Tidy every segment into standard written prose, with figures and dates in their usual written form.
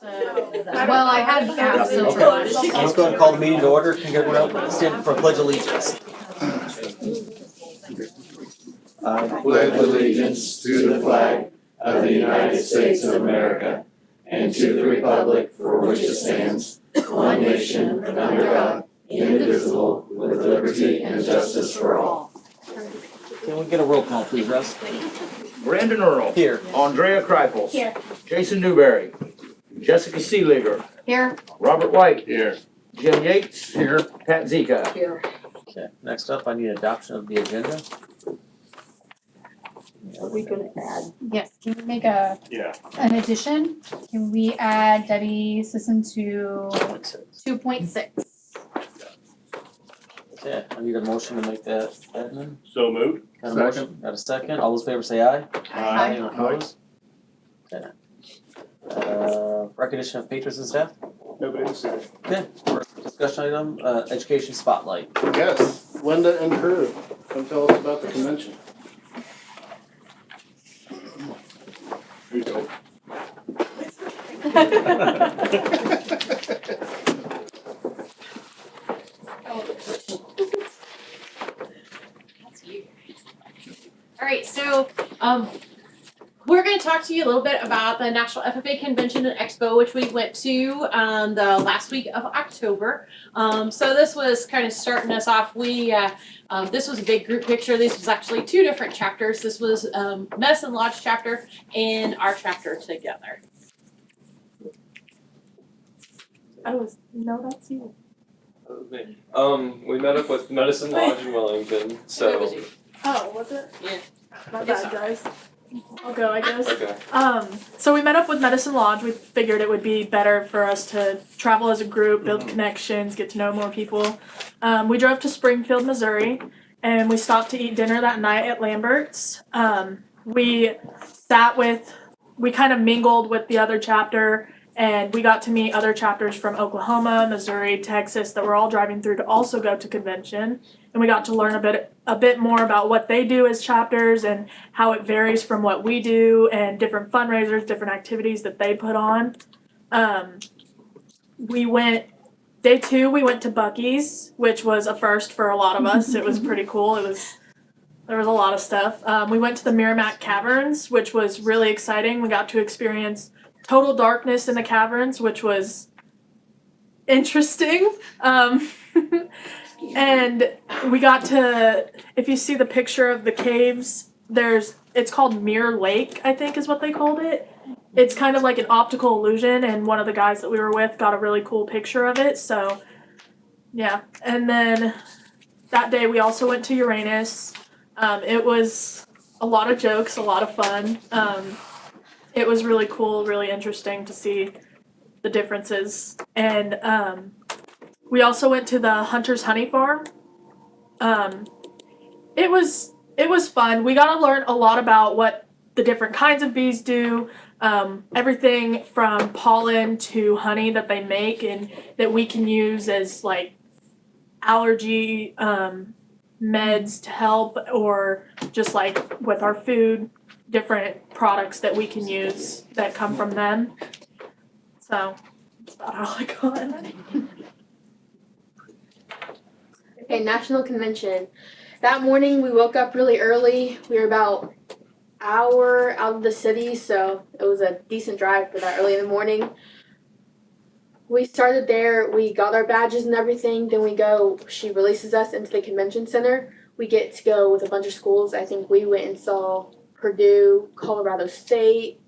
Well, I had gaps. So Okay, let's go and call the meeting to order. Can everyone up stand for pledge allegiance? I pledge allegiance to the flag of the United States of America and to the republic for which it stands, one nation, under God, indivisible, with liberty and justice for all. Can we get a roll call, please, Russ? Brandon Earl. Here. Andrea Kreifels. Here. Jason Newberry. Jessica Seeliger. Here. Robert White. Here. Jim Yates. Here. Pat Zika. Here. Okay, next up, I need adoption of the agenda. Are we gonna add? Yes, can we make Yeah. an addition? Can we add Debbie's system to 2.6? Okay, I need a motion to make that admin. So moved. Got a motion? Got a second? All those in favor say aye. Aye. Anyone opposed? Okay. Recognition of patrons and staff? Nobody to say. Okay, first discussion item, education spotlight. Yes, Linda and crew, come tell us about the convention. Here you go. All right, so we're going to talk to you a little bit about the National FFA Convention and Expo, which we went to the last week of October. So this was kind of starting us off. This was a big group picture. This was actually two different chapters. This was Medicine Lodge chapter and our chapter together. No, that's you. We met up with Medicine Lodge in Wellington, It was so, you. Oh, was it? Yeah. My It's bad, guys. I'll go, I guess. okay. So we met up with Medicine Lodge. We figured it would be better for us to travel as a group, build connections, get to know more people. We drove to Springfield, Missouri, and we stopped to eat dinner that night at Lambert's. We kind of mingled with the other chapter, and we got to meet other chapters from Oklahoma, Missouri, Texas that were all driving through to also go to convention. And we got to learn a bit more about what they do as chapters and how it varies from what we do and different fundraisers, different activities that they put on. Day 2, we went to Buc-ee's, which was a first for a lot of us. It was pretty cool. There was a lot of stuff. We went to the Merrimack Caverns, which was really exciting. We got to experience total darkness in the caverns, which was interesting. And we got to, if you see the picture of the caves, it's called Mirror Lake, I think is what they called it. It's kind of like an optical illusion, and one of the guys that we were with got a really cool picture of it, so yeah. And then that day we also went to Uranus. It was a lot of jokes, a lot of fun. It was really cool, really interesting to see the differences. And we also went to the Hunter's Honey Farm. It was fun. We got to learn a lot about what the different kinds of bees do, everything from pollen to honey that they make and that we can use as like allergy meds to help, or just like with our food, different products that we can use that come from them. So that's about all I got. Okay, National Convention. That morning we woke up really early. We were about an hour out of the city, so it was a decent drive for that early in the morning. We started there, we got our badges and everything, then she releases us into the convention center. We get to go with a bunch of schools. I think we went and saw Purdue, Colorado State,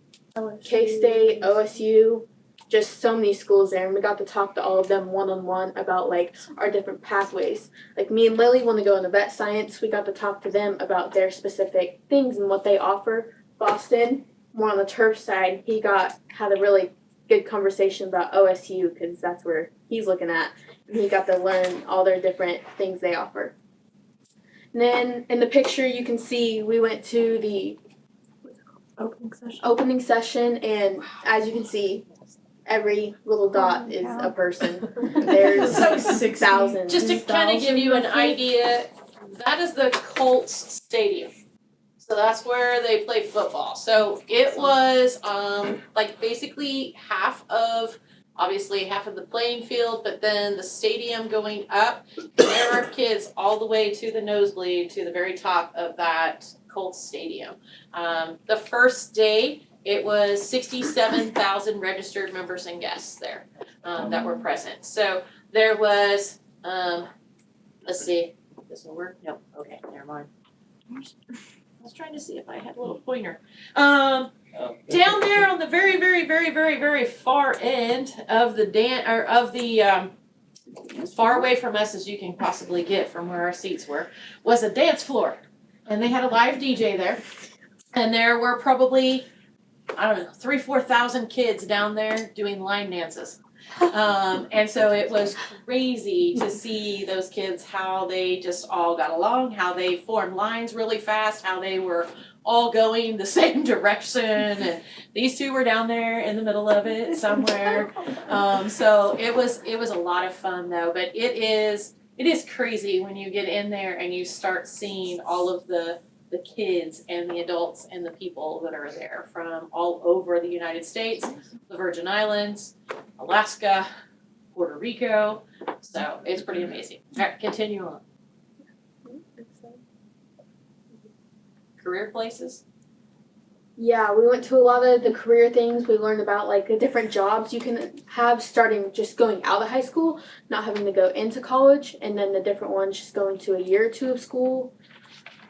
K-State, OSU, just so many schools there, and we got to talk to all of them one-on-one about like our different pathways. Like me and Lily want to go into vet science. We got to talk to them about their specific things and what they offer. Boston, more on the turf side, had a really good conversation about OSU because that's where he's looking at, and he got to learn all their different things they offer. And then in the picture you can see we went to the opening session, and as you can see, every little dot is a person. There's thousands. Just to kind of give you an idea, that is the Colts stadium. So that's where they play football. So it was like basically obviously half of the playing field, but then the stadium going up. There are kids all the way to the nosebleed to the very top of that Colts stadium. The first day, it was 67,000 registered members and guests there that were present. So there was, let's see, this will work? No, okay, never mind. I was trying to see if I had a little pointer. Down there on the very, very, very, very, very far end of the as far away from us as you can possibly get from where our seats were, was a dance floor. And they had a live DJ there. And there were probably, I don't know, 3,000-4,000 kids down there doing line dances. And so it was crazy to see those kids, how they just all got along, how they formed lines really fast, how they were all going the same direction, and these two were down there in the middle of it somewhere. So it was a lot of fun though, but it is crazy when you get in there and you start seeing all of the kids and the adults and the people that are there from all over the United States, the Virgin Islands, Alaska, Puerto Rico. So it's pretty amazing. All right, continue on. Career places? Yeah, we went to a lot of the career things. We learned about like the different jobs you can have starting just going out of high school, not having to go into college, and then the different ones just going to a year or two of school.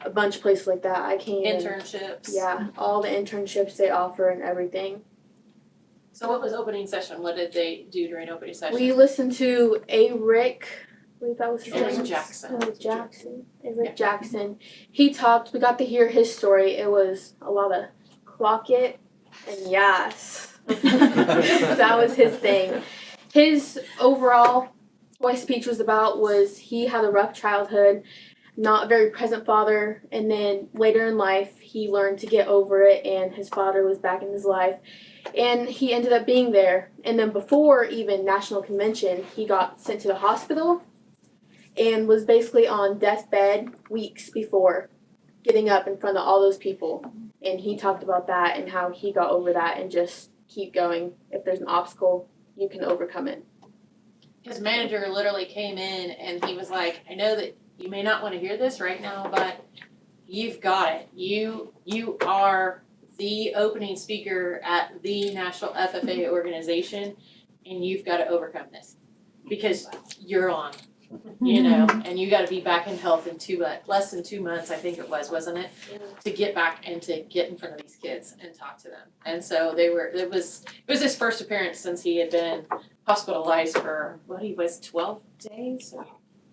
A bunch of places like that. I can't even. Internships. Yeah, all the internships they offer and everything. So what was opening session? What did they do during opening session? We listened to Rick. I believe that was his Eric name. Jackson. No, Jackson. Rick Jackson. He talked. We got to hear his story. It was a lot of clock it and yes. That was his thing. His overall what his speech was about was he had a rough childhood, not a very present father, and then later in life he learned to get over it and his father was back in his life and he ended up being there. And then before even national convention he got sent to the hospital and was basically on deathbed weeks before getting up in front of all those people. And he talked about that and how he got over that and just keep going. If there's an obstacle, you can overcome it. His manager literally came in and he was like, I know that you may not want to hear this right now, but you've got it. You are the opening speaker at the National FFA organization, and you've got to overcome this because you're on, and you got to be back in health in less than 2 months, I think it was, wasn't it? To get back and to get in front of these kids and talk to them. And so it was his first appearance since he had been hospitalized for 12 days.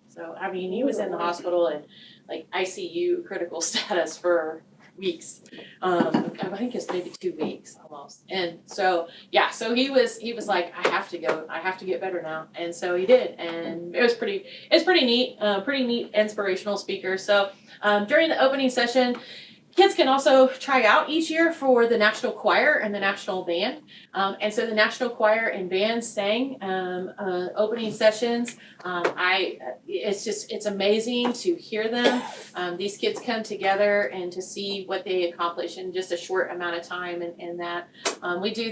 So I mean, he was in the hospital in like ICU critical status for weeks. I think it's maybe 2 weeks almost. And so so he was like, I have to go. I have to get better now. And so he did. And it's pretty neat, inspirational speaker. So during the opening session, kids can also try out each year for the National Choir and the National Band. And so the National Choir and Band sang opening sessions. It's amazing to hear them. These kids come together and to see what they accomplish in just a short amount of time. And that we do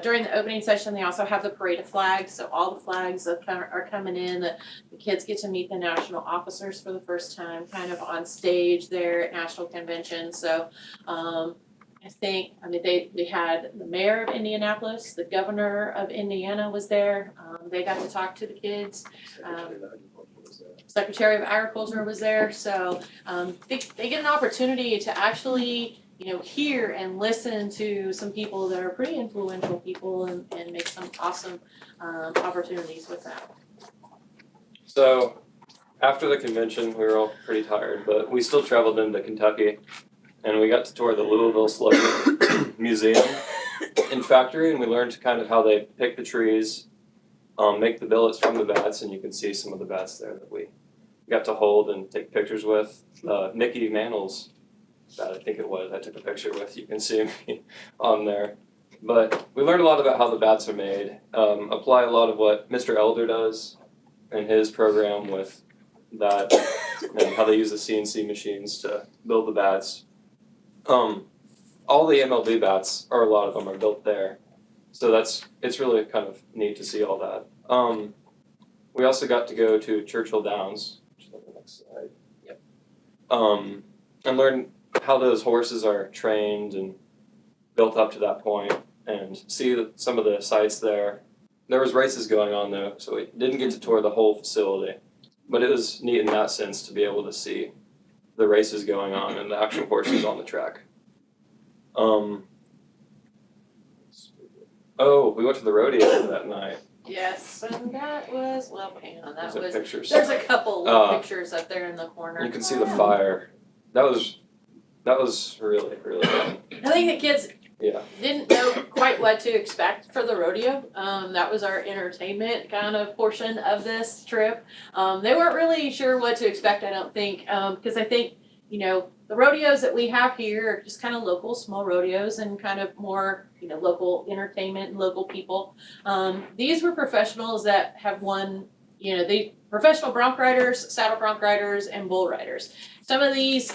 during the opening session, they also have the parade of flags. So all the flags are coming in. The kids get to meet the national officers for the first time, kind of on stage there at National Convention. So they had the mayor of Indianapolis, the governor of Indiana was there. They got to talk to the kids. Secretary of Agriculture was there. So they get an opportunity to actually hear and listen to some people that are pretty influential people and make some awesome opportunities with that. So after the convention, we were all pretty tired, but we still traveled into Kentucky, and we got to tour the Louisville Slugger Museum and Factory, and we learned kind of how they pick the trees, make the billets from the bats, and you can see some of the bats there that we got to hold and take pictures with. Mickey Mantle's bat, I think it was, I took a picture with. You can see me on there. But we learned a lot about how the bats are made, apply a lot of what Mr. Elder does in his program with that, and how they use the CNC machines to build the bats. all the MLB bats, or a lot of them, are built there. So it's really kind of neat to see all that. We also got to go to Churchill Downs, which is on the next slide. Yep. And learn how those horses are trained and built up to that point, and see some of the sites there. There was races going on though, so we didn't get to tour the whole facility. But it was neat in that sense to be able to see the races going on and the actual horses on the track. Oh, we went to the rodeo that night. Yes, and that was, well, hang on, that There's was, pictures. there's a couple of pictures up there in the corner. You can see the fire. That was really, really fun. I think the kids Yeah. didn't know quite what to expect for the rodeo. That was our entertainment kind of portion of this trip. They weren't really sure what to expect, I don't think, because I think, the rodeos that we have here are just kind of local, small rodeos and kind of more, local entertainment and local people. These were professionals that have won, the professional bronc riders, saddle bronc riders, and bull riders. Some of these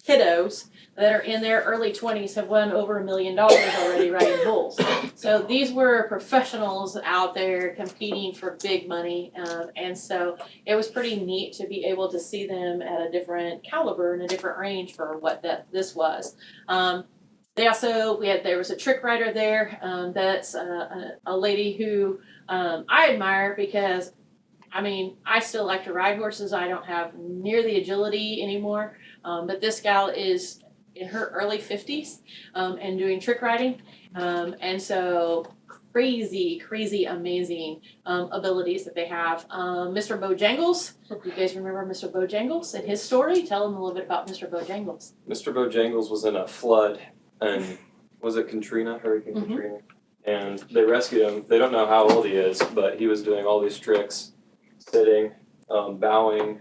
kiddos that are in their early 20s have won over $1 million already riding bulls. So these were professionals out there competing for big money, and so it was pretty neat to be able to see them at a different caliber and a different range for what this was. They also, there was a trick rider there, that's a lady who I admire because, I still like to ride horses. I don't have near the agility anymore, but this gal is in her early 50s and doing trick riding, and so crazy amazing abilities that they have. Mr. Bojangles, you guys remember Mr. Bojangles and his story? Tell them a little bit about Mr. Bojangles. Mr. Bojangles was in a flood, and was it Hurricane Katrina? And they rescued him. They don't know how old he is, but he was doing all these tricks, sitting, bowing.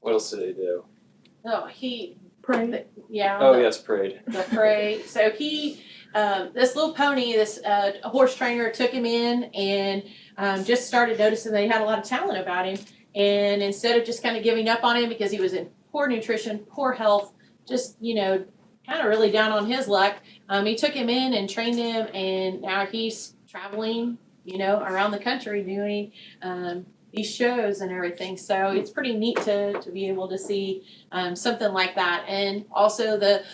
What else did he do? Oh, he Pray. yeah. Oh yes, prayed. The parade. So he, this little pony, this horse trainer took him in and just started noticing that he had a lot of talent about him. And instead of just kind of giving up on him because he was in poor nutrition, poor health, just, kind of really down on his luck, he took him in and trained him, and now he's traveling, around the country doing these shows and everything. So it's pretty neat to be able to see something like that. And also the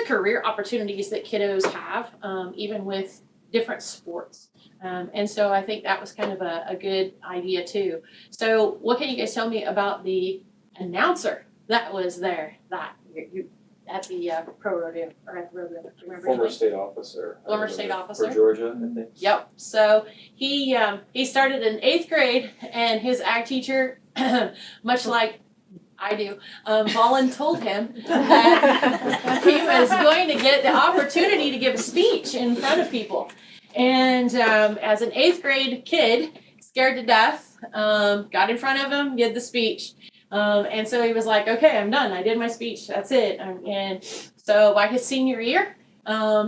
career opportunities that kiddos have, even with different sports. And so I think that was kind of a good idea too. So what can you guys tell me about the announcer that was there you at the pro rodeo, or at the rodeo? Do you remember Former anything? state officer. Former state officer. For Georgia, I think. Yep. So he started in 8th grade, and his ag teacher, much like I do, told him that he was going to get the opportunity to give a speech in front of people. And as an 8th grade kid, scared to death, got in front of him, did the speech. And so he was like, okay, I'm done. I did my speech. That's it. And so by his senior year,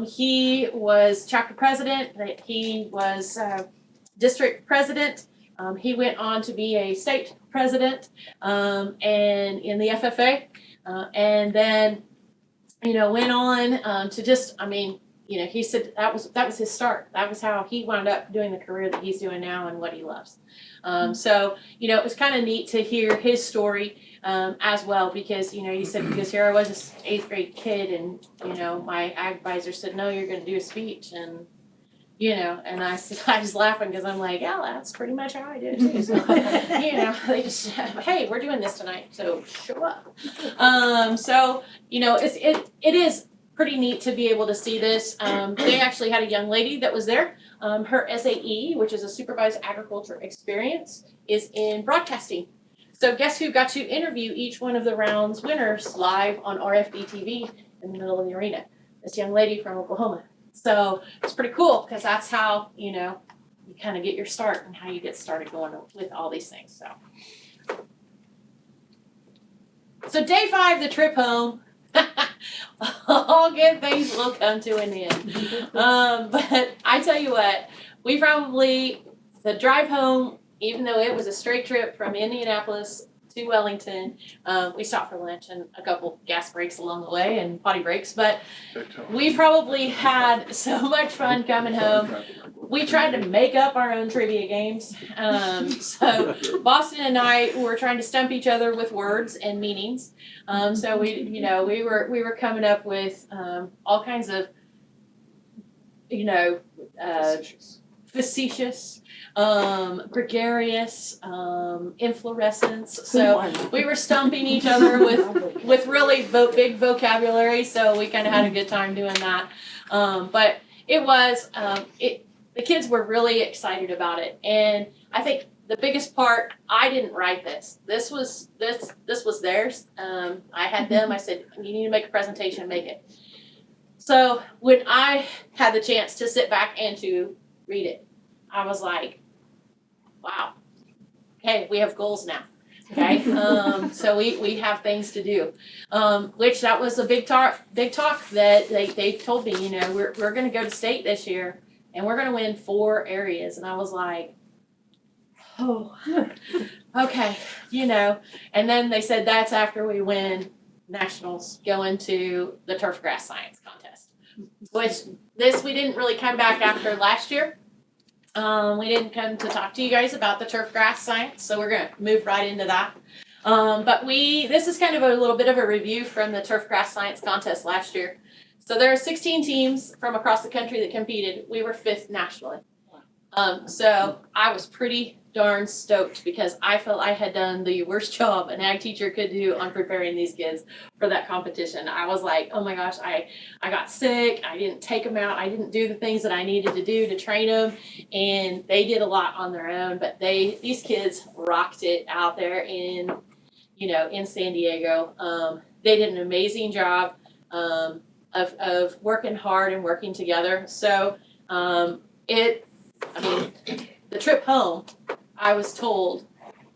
he was chapter president. He was district president. He went on to be a state president, and in the FFA, and then, went on to just, he said that was his start. That was how he wound up doing the career that he's doing now and what he loves. So, it was kind of neat to hear his story as well, because, he said, because here I was, this 8th grade kid, and, my ag advisor said, no, you're going to do a speech. And, and I was laughing because I'm like, yeah, that's pretty much how I do it too. So, they just, hey, we're doing this tonight, so show up. So, it is pretty neat to be able to see this. They actually had a young lady that was there. Her SAE, which is a supervised agriculture experience, is in broadcasting. So guess who got to interview each one of the rounds winners live on RFD TV in the middle of the arena? This young lady from Oklahoma. So it's pretty cool, because that's how, you kind of get your start and how you get started going with all these things. So day 5, the trip home. All good things will come to an end. But I tell you what, the drive home, even though it was a straight trip from Indianapolis to Wellington. We stopped for lunch and a couple gas breaks along the way and potty breaks, but we probably had so much fun coming home. We tried to make up our own trivia games. So Boston and I were trying to stump each other with words and meanings. So we were coming up with all kinds of, facetious, gregarious, inflorescence. So we were stumping each other with really big vocabulary. So we kind of had a good time doing that. But it was the kids were really excited about it, and I think the biggest part, I didn't write this. This was theirs. I had them. I said, you need to make a presentation, make it. So when I had the chance to sit back and to read it, I was like, wow. Okay, we have goals now. Okay, so we have things to do. Which that was a big talk that they told me. We're going to go to state this year, and we're going to win 4 areas. And I was like, oh, okay, And then they said that's after we win nationals, going to the turf grass science contest. Which we didn't really come back after last year. We didn't come to talk to you guys about the turf grass science, so we're gonna move right into that. But this is kind of a little bit of a review from the turf grass science contest last year. So there are 16 teams from across the country that competed. We were 5th nationally. So I was pretty darn stoked because I felt I had done the worst job an ag teacher could do on preparing these kids for that competition. I was like, oh my gosh, I got sick. I didn't take them out. I didn't do the things that I needed to do to train them. And they did a lot on their own, but these kids rocked it out there in San Diego. They did an amazing job of working hard and working together. So the trip home, I was told,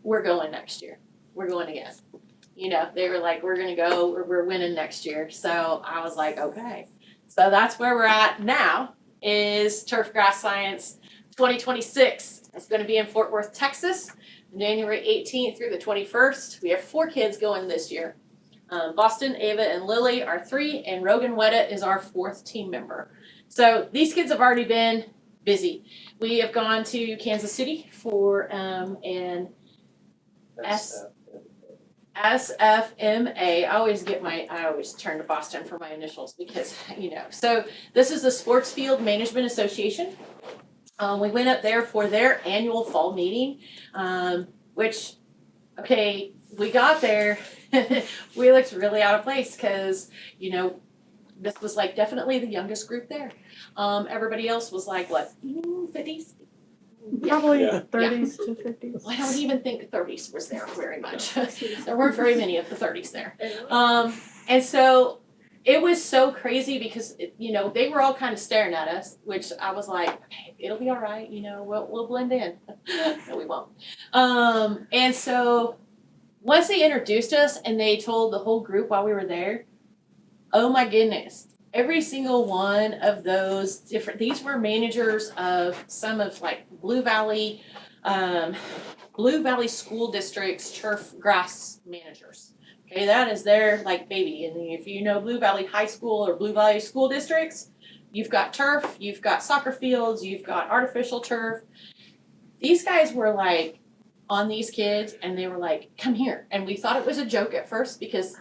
we're going next year. We're going again. They were like, we're going to go, we're winning next year. So I was like, okay. So that's where we're at now, is Turf Grass Science 2026. It's going to be in Fort Worth, Texas, January 18th through the 21st. We have 4 kids going this year. Boston, Ava, and Lily are 3, and Rogan Wetta is our 4th team member. So these kids have already been busy. We have gone to Kansas City for an SFMA. I always turn to Boston for my initials because, So this is the Sports Field Management Association. We went up there for their annual fall meeting, we got there. We looked really out of place because, this was like definitely the youngest group there. Everybody else was like, what, 50s? Probably Yeah. 30s to 50s. Well, I don't even think 30s was there very much. There weren't very many of the 30s there. And so it was so crazy because, they were all kind of staring at us, which I was like, okay, it'll be all right. We'll blend in. No, we won't. And so once they introduced us and they told the whole group while we were there, oh my goodness, every single one of those these were managers of some of like Blue Valley School District's turf grass managers. Okay, that is their like baby. And if you know Blue Valley High School or Blue Valley School Districts, you've got turf, you've got soccer fields, you've got artificial turf. These guys were like on these kids and they were like, come here. And we thought it was a joke at first because,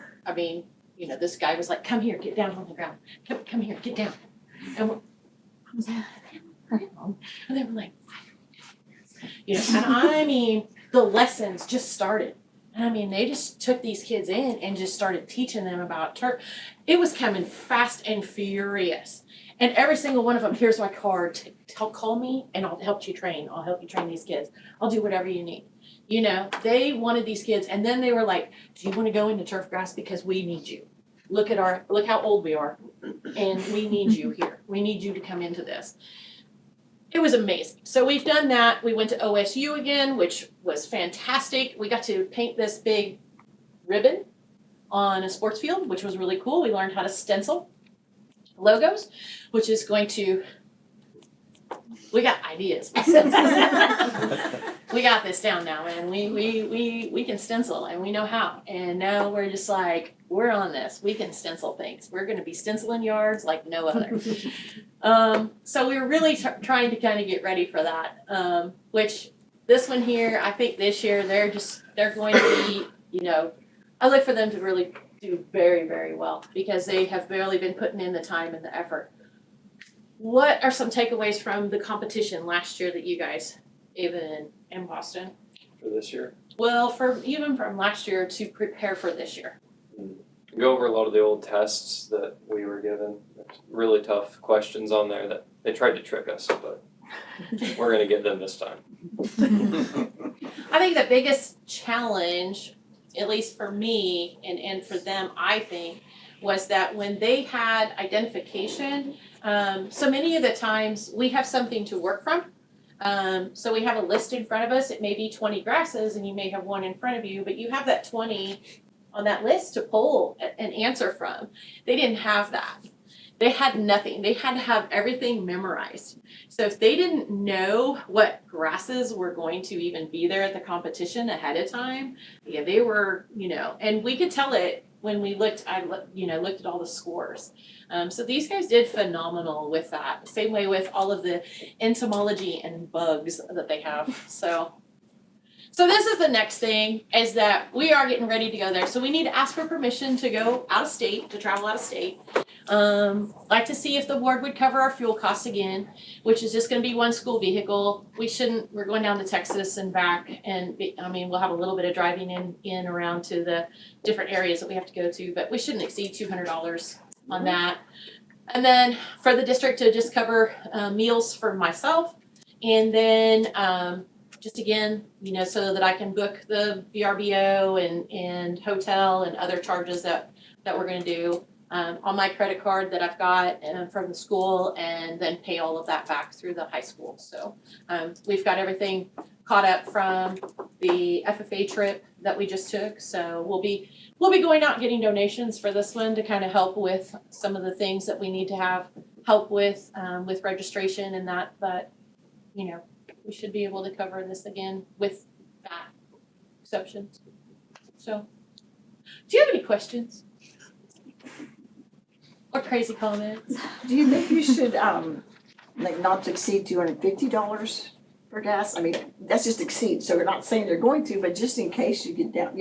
this guy was like, come here, get down on the ground. Come here, get down. And and they were like, and the lessons just started. And they just took these kids in and just started teaching them about turf. It was coming fast and furious. And every single one of them, here's my card, call me and I'll help you train. I'll help you train these kids. I'll do whatever you need. They wanted these kids, and then they were like, do you want to go into turf grass? Because we need you. Look how old we are, and we need you here. We need you to come into this. It was amazing. So we've done that. We went to OSU again, which was fantastic. We got to paint this big ribbon on a sports field, which was really cool. We learned how to stencil logos, which is going to we got ideas. We got this down now, man. We can stencil and we know how. And now we're just like, we're on this. We can stencil things. We're gonna be stenciling yards like no other. So we were really trying to kind of get ready for that. Which this one here, I think this year they're going to be, you know, I look for them to really do very, very well because they have barely been putting in the time and the effort. What are some takeaways from the competition last year that you guys, even in Boston? For this year. Well, even from last year to prepare for this year. Go over a lot of the old tests that we were given. There's really tough questions on there that they tried to trick us, but we're gonna get them this time. I think the biggest challenge, at least for me and for them, I think, was that when they had identification, so many of the times we have something to work from. So we have a list in front of us. It may be 20 grasses and you may have one in front of you, but you have that 20 on that list to pull an answer from. They didn't have that. They had nothing. They had to have everything memorized. So if they didn't know what grasses were going to even be there at the competition ahead of time, yeah, they were, you know, and we could tell it when we looked, looked at all the scores. So these guys did phenomenal with that. Same way with all of the entomology and bugs that they have. So this is the next thing, is that we are getting ready to go there. So we need to ask for permission to go out of state, to travel out of state. Like to see if the board would cover our fuel costs again, which is just gonna be one school vehicle. We're going down to Texas and back, and we'll have a little bit of driving in around to the different areas that we have to go to, but we shouldn't exceed $200 on that. And then for the district to just cover meals for myself, and then just again, so that I can book the VRBO and hotel and other charges that we're gonna do on my credit card that I've got from the school, and then pay all of that back through the high school. So we've got everything caught up from the FFA trip that we just took. So we'll be going out and getting donations for this one to kind of help with some of the things that we need to have help with registration and that, but we should be able to cover this again with that exception. So, do you have any questions? Or crazy comments? Do you think you should, not to exceed $250 for gas? I mean, that's just exceed, so we're not saying you're going to, but just in case you get down,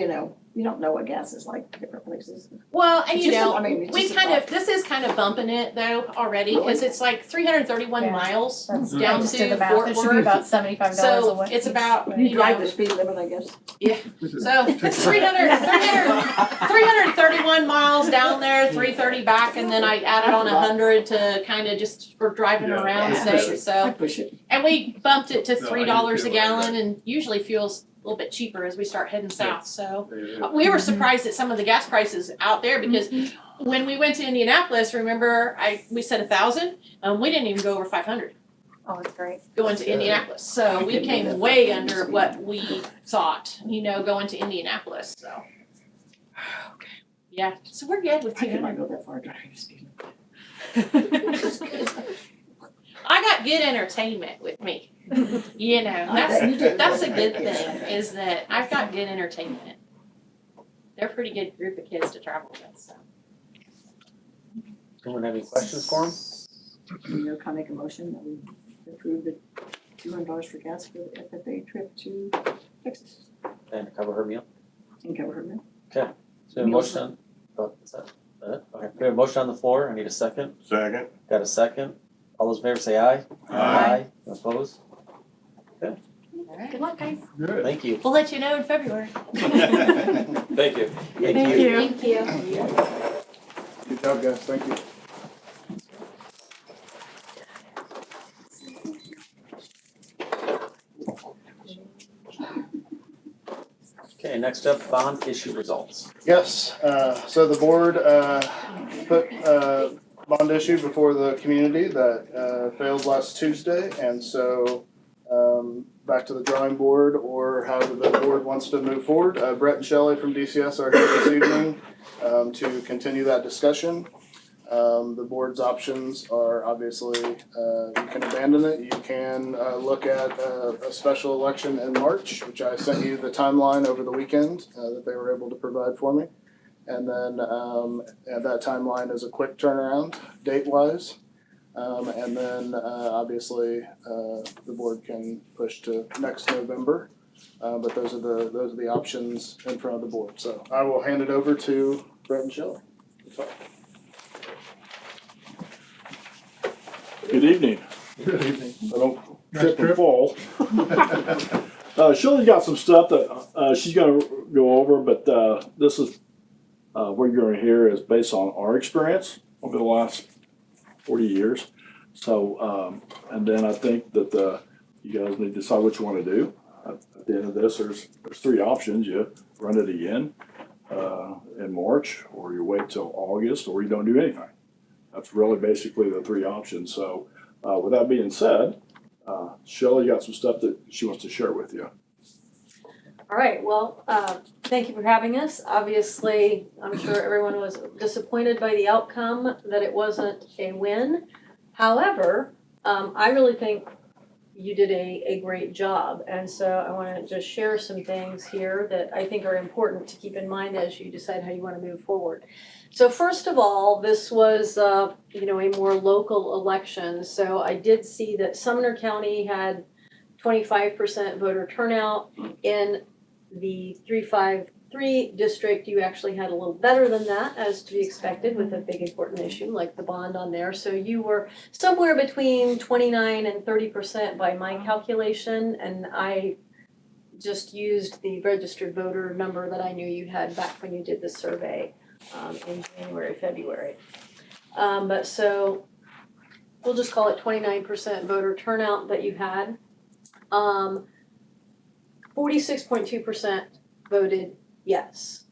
you don't know what gas is like in different places. Well, and it's this is kind of bumping it though already, because it's like 331 miles That's down just to did the math. Fort It should be Worth. about $75 a So way. it's about, You drive the speed limit, I guess. so it's 331 miles down there, 330 back, and then I added on 100 to kind of just for driving around safe, so. I push it. And we bumped it to $3 a gallon, and usually fuel's a little bit cheaper as we start heading south, so. We were surprised at some of the gas prices out there, because when we went to Indianapolis, remember, we said 1,000, we didn't even go over 500 Oh, that's great. going to Indianapolis, so we came way under what we thought, going to Indianapolis, so. Yeah, so we're good with I could 200. not go that far driving the speed I got good entertainment with me. That's a good thing, is that I've got good entertainment. They're a pretty good group of kids to travel with, so. Anyone have any questions for him? limit. Can I make a motion that we approve the $200 for gas for the FFA trip to Texas And cover her meal? and cover her meal? So a motion, is that it? Okay, we have a motion on the floor, I need a second. Second. Got a second? All those in favor say aye. Opposed? Good luck, guys. Good. Thank you. We'll let you know in February. Thank you. Thank you. Thank you. Good job, guys, thank you. Okay, next up, bond issue results. Yes, so the board put a bond issue before the community that failed last Tuesday, and so back to the drawing board, or however the board wants to move forward. Brett and Shelley from DCS are here this evening to continue that discussion. The board's options are obviously, you can abandon it, you can, look at a special election in March, which I sent you the timeline over the weekend, that they were able to provide for me. And then, that timeline is a quick turnaround, date-wise. And then, obviously, the board can push to next November. But those are the options in front of the board. So I will hand it over to Brett and Shelley. Good evening. Good evening. I don't trip and fall. Shelley's got some stuff that she's gonna go over, but this is what you're gonna hear is based on our experience over the last 40 years. So, and then I think that you guys need to decide what you want to do. At the end of this, there's three options. You run it again in March, or you wait till August, or you don't do anything. That's really basically the three options. So, with that being said, Shelley got some stuff that she wants to share with you. All right, well, thank you for having us. Obviously, I'm sure everyone was disappointed by the outcome, that it wasn't a win. However, I really think you did a great job. And so I want to just share some things here that I think are important to keep in mind as you decide how you want to move forward. So first of all, this was, a more local election. So I did see that Sumner County had 25% voter turnout. In the 353 district, you actually had a little better than that, as to be expected with a big important issue like the bond on there. So you were somewhere between 29 and 30% by my calculation, and I just used the registered voter number that I knew you had back when you did the survey in January, February. But so we'll just call it 29% voter turnout that you had. 46.2% voted yes.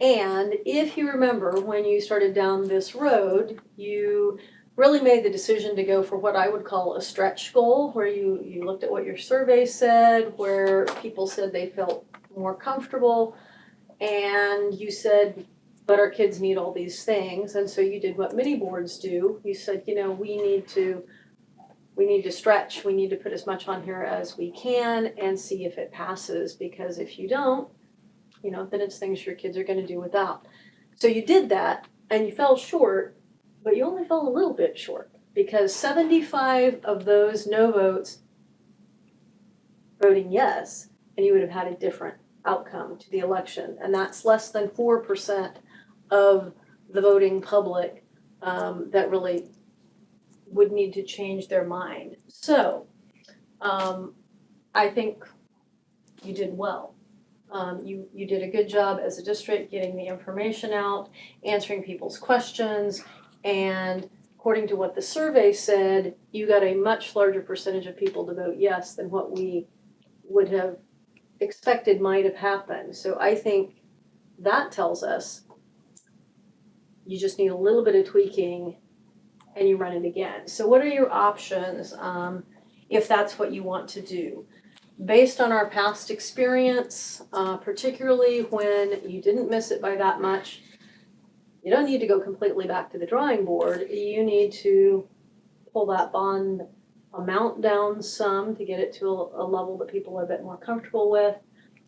And if you remember, when you started down this road, you really made the decision to go for what I would call a stretch goal, where you looked at what your survey said, where people said they felt more comfortable, and you said, but our kids need all these things. And so you did what many boards do. You said, we need to stretch, we need to put as much on here as we can and see if it passes, because if you don't, then it's things your kids are gonna do without. So you did that and you fell short, but you only fell a little bit short, because 75 of those no votes voting yes, and you would have had a different outcome to the election. And that's less than 4% of the voting public that really would need to change their mind. So, I think you did well. You did a good job as a district getting the information out, answering people's questions, and according to what the survey said, you got a much larger percentage of people to vote yes than what we would have expected might have happened. So I think that tells us you just need a little bit of tweaking and you run it again. So what are your options if that's what you want to do? Based on our past experience, particularly when you didn't miss it by that much, you don't need to go completely back to the drawing board. You need to pull that bond amount down some to get it to a level that people are a bit more comfortable with.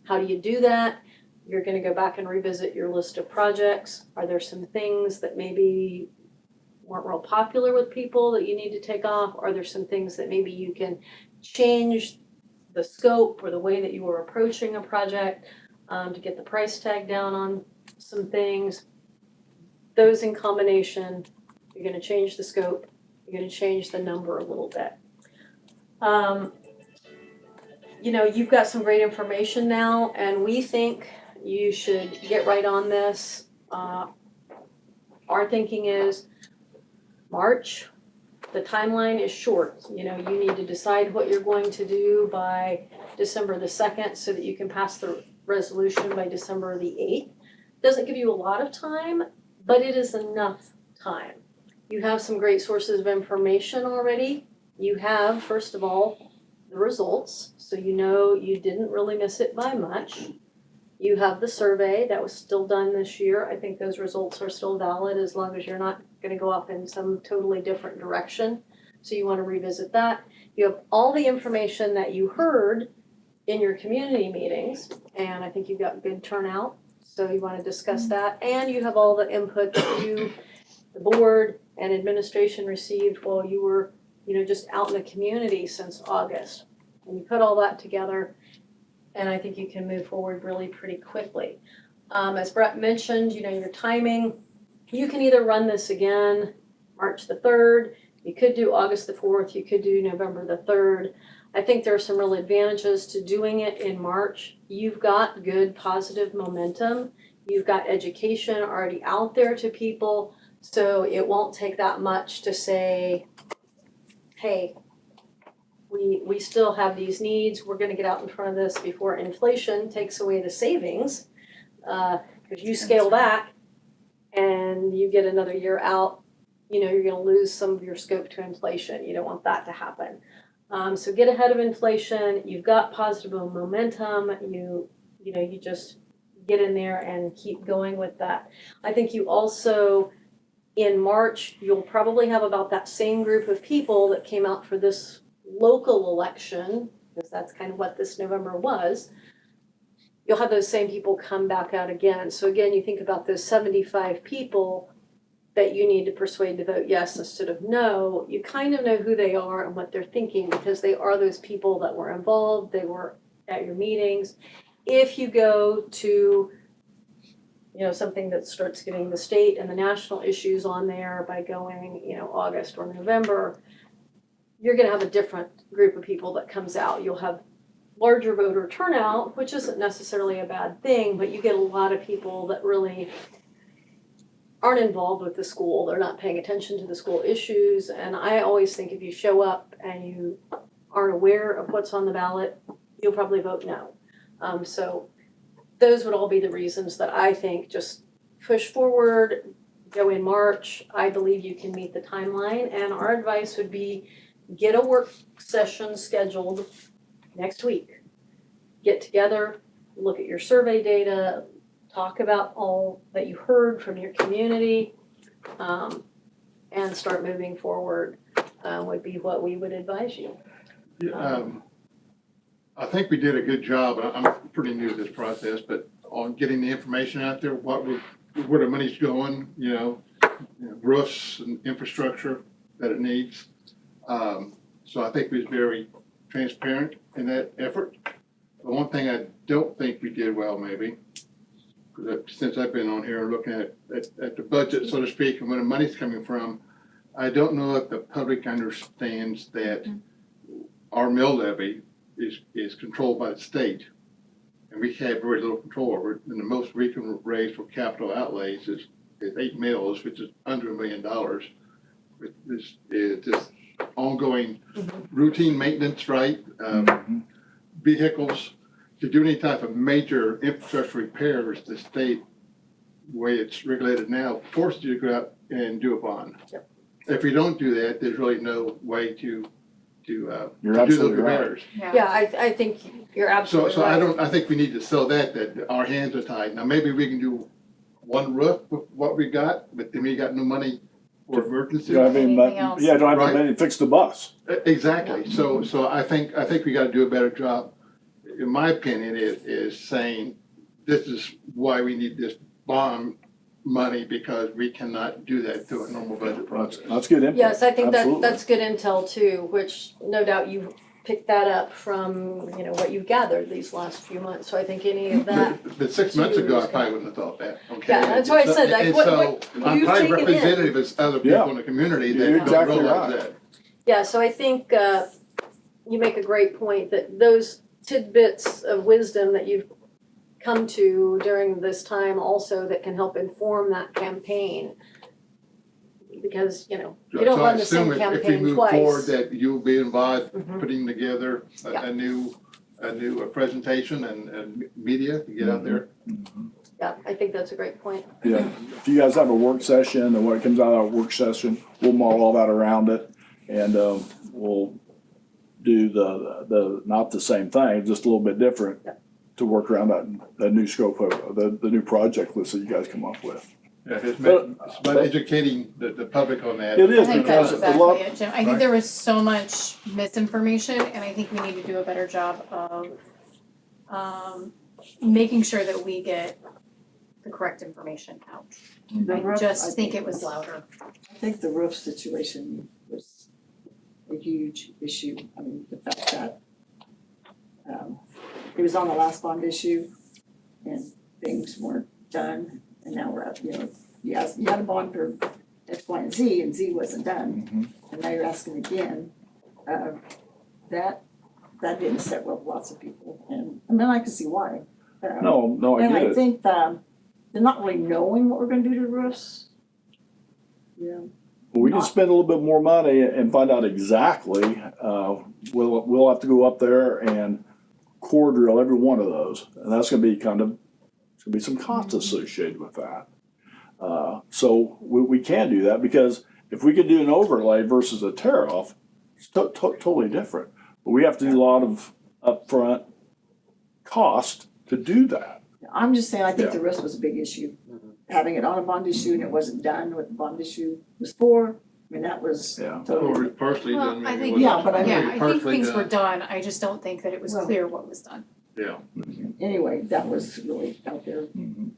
How do you do that? You're going to go back and revisit your list of projects. Are there some things that maybe weren't real popular with people that you need to take off? Are there some things that maybe you can change the scope or the way that you were approaching a project to get the price tag down on some things? Those in combination, you're going to change the scope, you're going to change the number a little bit. You've got some great information now, and we think you should get right on this. Our thinking is March. The timeline is short. You need to decide what you're going to do by December the 2nd so that you can pass the resolution by December the 8th. Doesn't give you a lot of time, but it is enough time. You have some great sources of information already. You have, first of all, the results, so you didn't really miss it by much. You have the survey that was still done this year. I think those results are still valid as long as you're not gonna go off in some totally different direction. So you wanna revisit that. You have all the information that you heard in your community meetings, and I think you've got good turnout. So you wanna discuss that, and you have all the input that you, the board and administration received while you were, just out in the community since August. And you put all that together, and I think you can move forward really pretty quickly. As Brett mentioned, your timing, you can either run this again March the 3rd, you could do August the 4th, you could do November the 3rd. I think there are some real advantages to doing it in March. You've got good positive momentum. You've got education already out there to people. So it won't take that much to say, hey, we still have these needs. We're gonna get out in front of this before inflation takes away the savings. If you scale back and you get another year out, you're gonna lose some of your scope to inflation. You don't want that to happen. So get ahead of inflation. You've got positive momentum. You just get in there and keep going with that. I think you also, in March, you'll probably have about that same group of people that came out for this local election, because that's kind of what this November was. You'll have those same people come back out again. So again, you think about those 75 people that you need to persuade to vote yes instead of no. You kind of know who they are and what they're thinking, because they are those people that were involved, they were at your meetings. If you go to something that starts getting the state and the national issues on there by going, August or November, you're gonna have a different group of people that comes out. You'll have larger voter turnout, which isn't necessarily a bad thing, but you get a lot of people that really aren't involved with the school. They're not paying attention to the school issues. And I always think if you show up and you aren't aware of what's on the ballot, you'll probably vote no. So those would all be the reasons that I think just push forward, go in March. I believe you can meet the timeline, and our advice would be get a work session scheduled next week. Get together, look at your survey data, talk about all that you heard from your community, and start moving forward, would be what we would advise you. I think we did a good job. I'm pretty new to this process, but on getting the information out there, where the money's going, roofs and infrastructure that it needs. So I think we was very transparent in that effort. The one thing I don't think we did well, maybe, because since I've been on here looking at the budget, so to speak, and where the money's coming from, I don't know if the public understands that our mill levy is controlled by the state, and we have very little control over it. And the most we can raise for capital outlays is 8 mills, which is under $1 million. Which is just ongoing routine maintenance, right? Vehicles, to do any type of major infrastructure repairs, the state, the way it's regulated now, forces you to go out and do a bond. Yep. If we don't do that, there's really no way to do those absolutely right. repairs. Yeah, I think you're absolutely So right. I think we need to sell that our hands are tied. Now, maybe we can do one roof with what we got, but then we got no money for emergency. Don't have any Anything else? don't have Right. money to fix the bus. Exactly. So I think we got to do a better job. In my opinion, is saying this is why we need this bond money, because we cannot do that through a normal budget process. That's good input. Yes, I think Absolutely. that's good intel too, which no doubt you picked that up from, what you've gathered these last few months. So I think any of that. But 6 months ago, I probably wouldn't have thought that. Okay. Yeah, that's why I said, like, And what I'm you've probably taken in. representative of other people in the community that You're don't exactly realize right. that. Yeah, so I think you make a great point that those tidbits of wisdom that you've come to during this time also that can help inform that campaign. Because, you don't run the same So I assume if we campaign move twice. forward, that you'll be involved Mhm. putting together a new presentation and media to get out there. Yeah, I think that's a great point. Yeah, if you guys have a work session and what comes out of that work session, we'll model all that around it, and we'll do the not the same thing, just a little bit different Yeah. to work around that new scope of the new project list that you guys come up with. But- It's about educating the public on that. It I is, think because that's a lot, exactly it, Jim. I think Right. there was so much misinformation, and I think we need to do a better job of making sure that we get the correct information out. The I roof, just think it was louder. I think the roof situation was a huge issue. I mean, the fact that it was on the last bond issue and things weren't done, and now we're at, you had a bond for X, Y, and Z wasn't done, and now you're asking again. That didn't sit well with lots of people, and I mean, I can see why. no, I And get I it. think they're not really knowing what we're gonna do to the roofs. Yeah. We can spend a little bit more money and find out exactly, we'll have to go up there and core drill every one of those. And that's gonna be some cost associated with that. So we can do that, because if we could do an overlay versus a tear off, it's totally different. But we have to do a lot of upfront cost to do that. I'm just saying, I think Yeah. the roof was a big issue. Having it on a bond issue and it wasn't done what the bond issue was for, I mean, that was Yeah. totally. Or partially Well, done, I maybe. think, wasn't Yeah, but I mean- yeah, I think partially things were done. done, I just don't think that it was Well- clear what was done. Yeah. Anyway, that was really out there.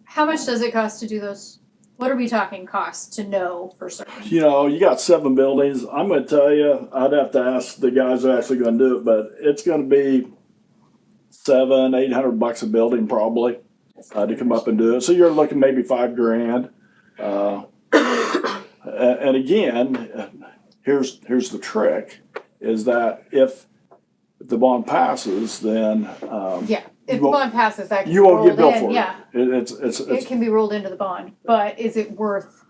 How much does it cost to do those? What are we talking cost to know for certain? You got 7 buildings. I'm gonna tell you, I'd have to ask the guys who are actually gonna do it, but it's gonna be $700-800 a building probably, to come up and do it. So you're looking maybe $5,000. And again, here's the trick, is that if the bond passes, then, Yeah, if You the won't- bond passes, that can be you won't get rolled billed in, for it. yeah. It's It can be rolled into the bond, but is it worth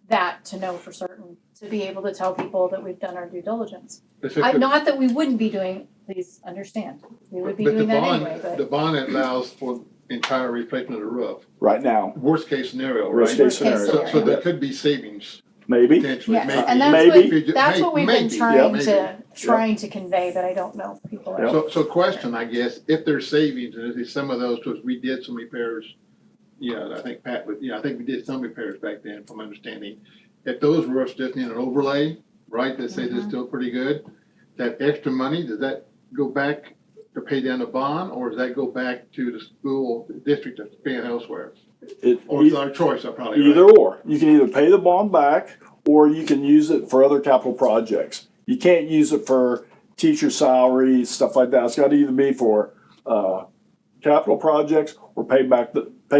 that to know for certain? To be able to tell people that we've done our due diligence? Not that we wouldn't be doing, please understand, we would be But the doing that bond, anyway, the but bond allows for entire replacement of the roof. right now, Worst case scenario, worst right? case scenario, So there could be savings maybe. potentially, yes, maybe. and that's Maybe. what, that's what we've been Maybe, trying maybe. trying to convey, but I don't know if people are. Yep. So question, I guess, if there's savings, and if some of those, because we did some repairs, I think Pat would, I think we did some repairs back then, from understanding. If those roofs just need an overlay, right, that say they're still pretty good, that extra money, does that go back to pay down the bond, or does that go back to the school district that's paying elsewhere? Or it's our choice, probably, right? Either or. You can either pay the bond back, or you can use it for other capital projects. You can't use it for teacher salaries, stuff like that. It's got to either be for capital projects or pay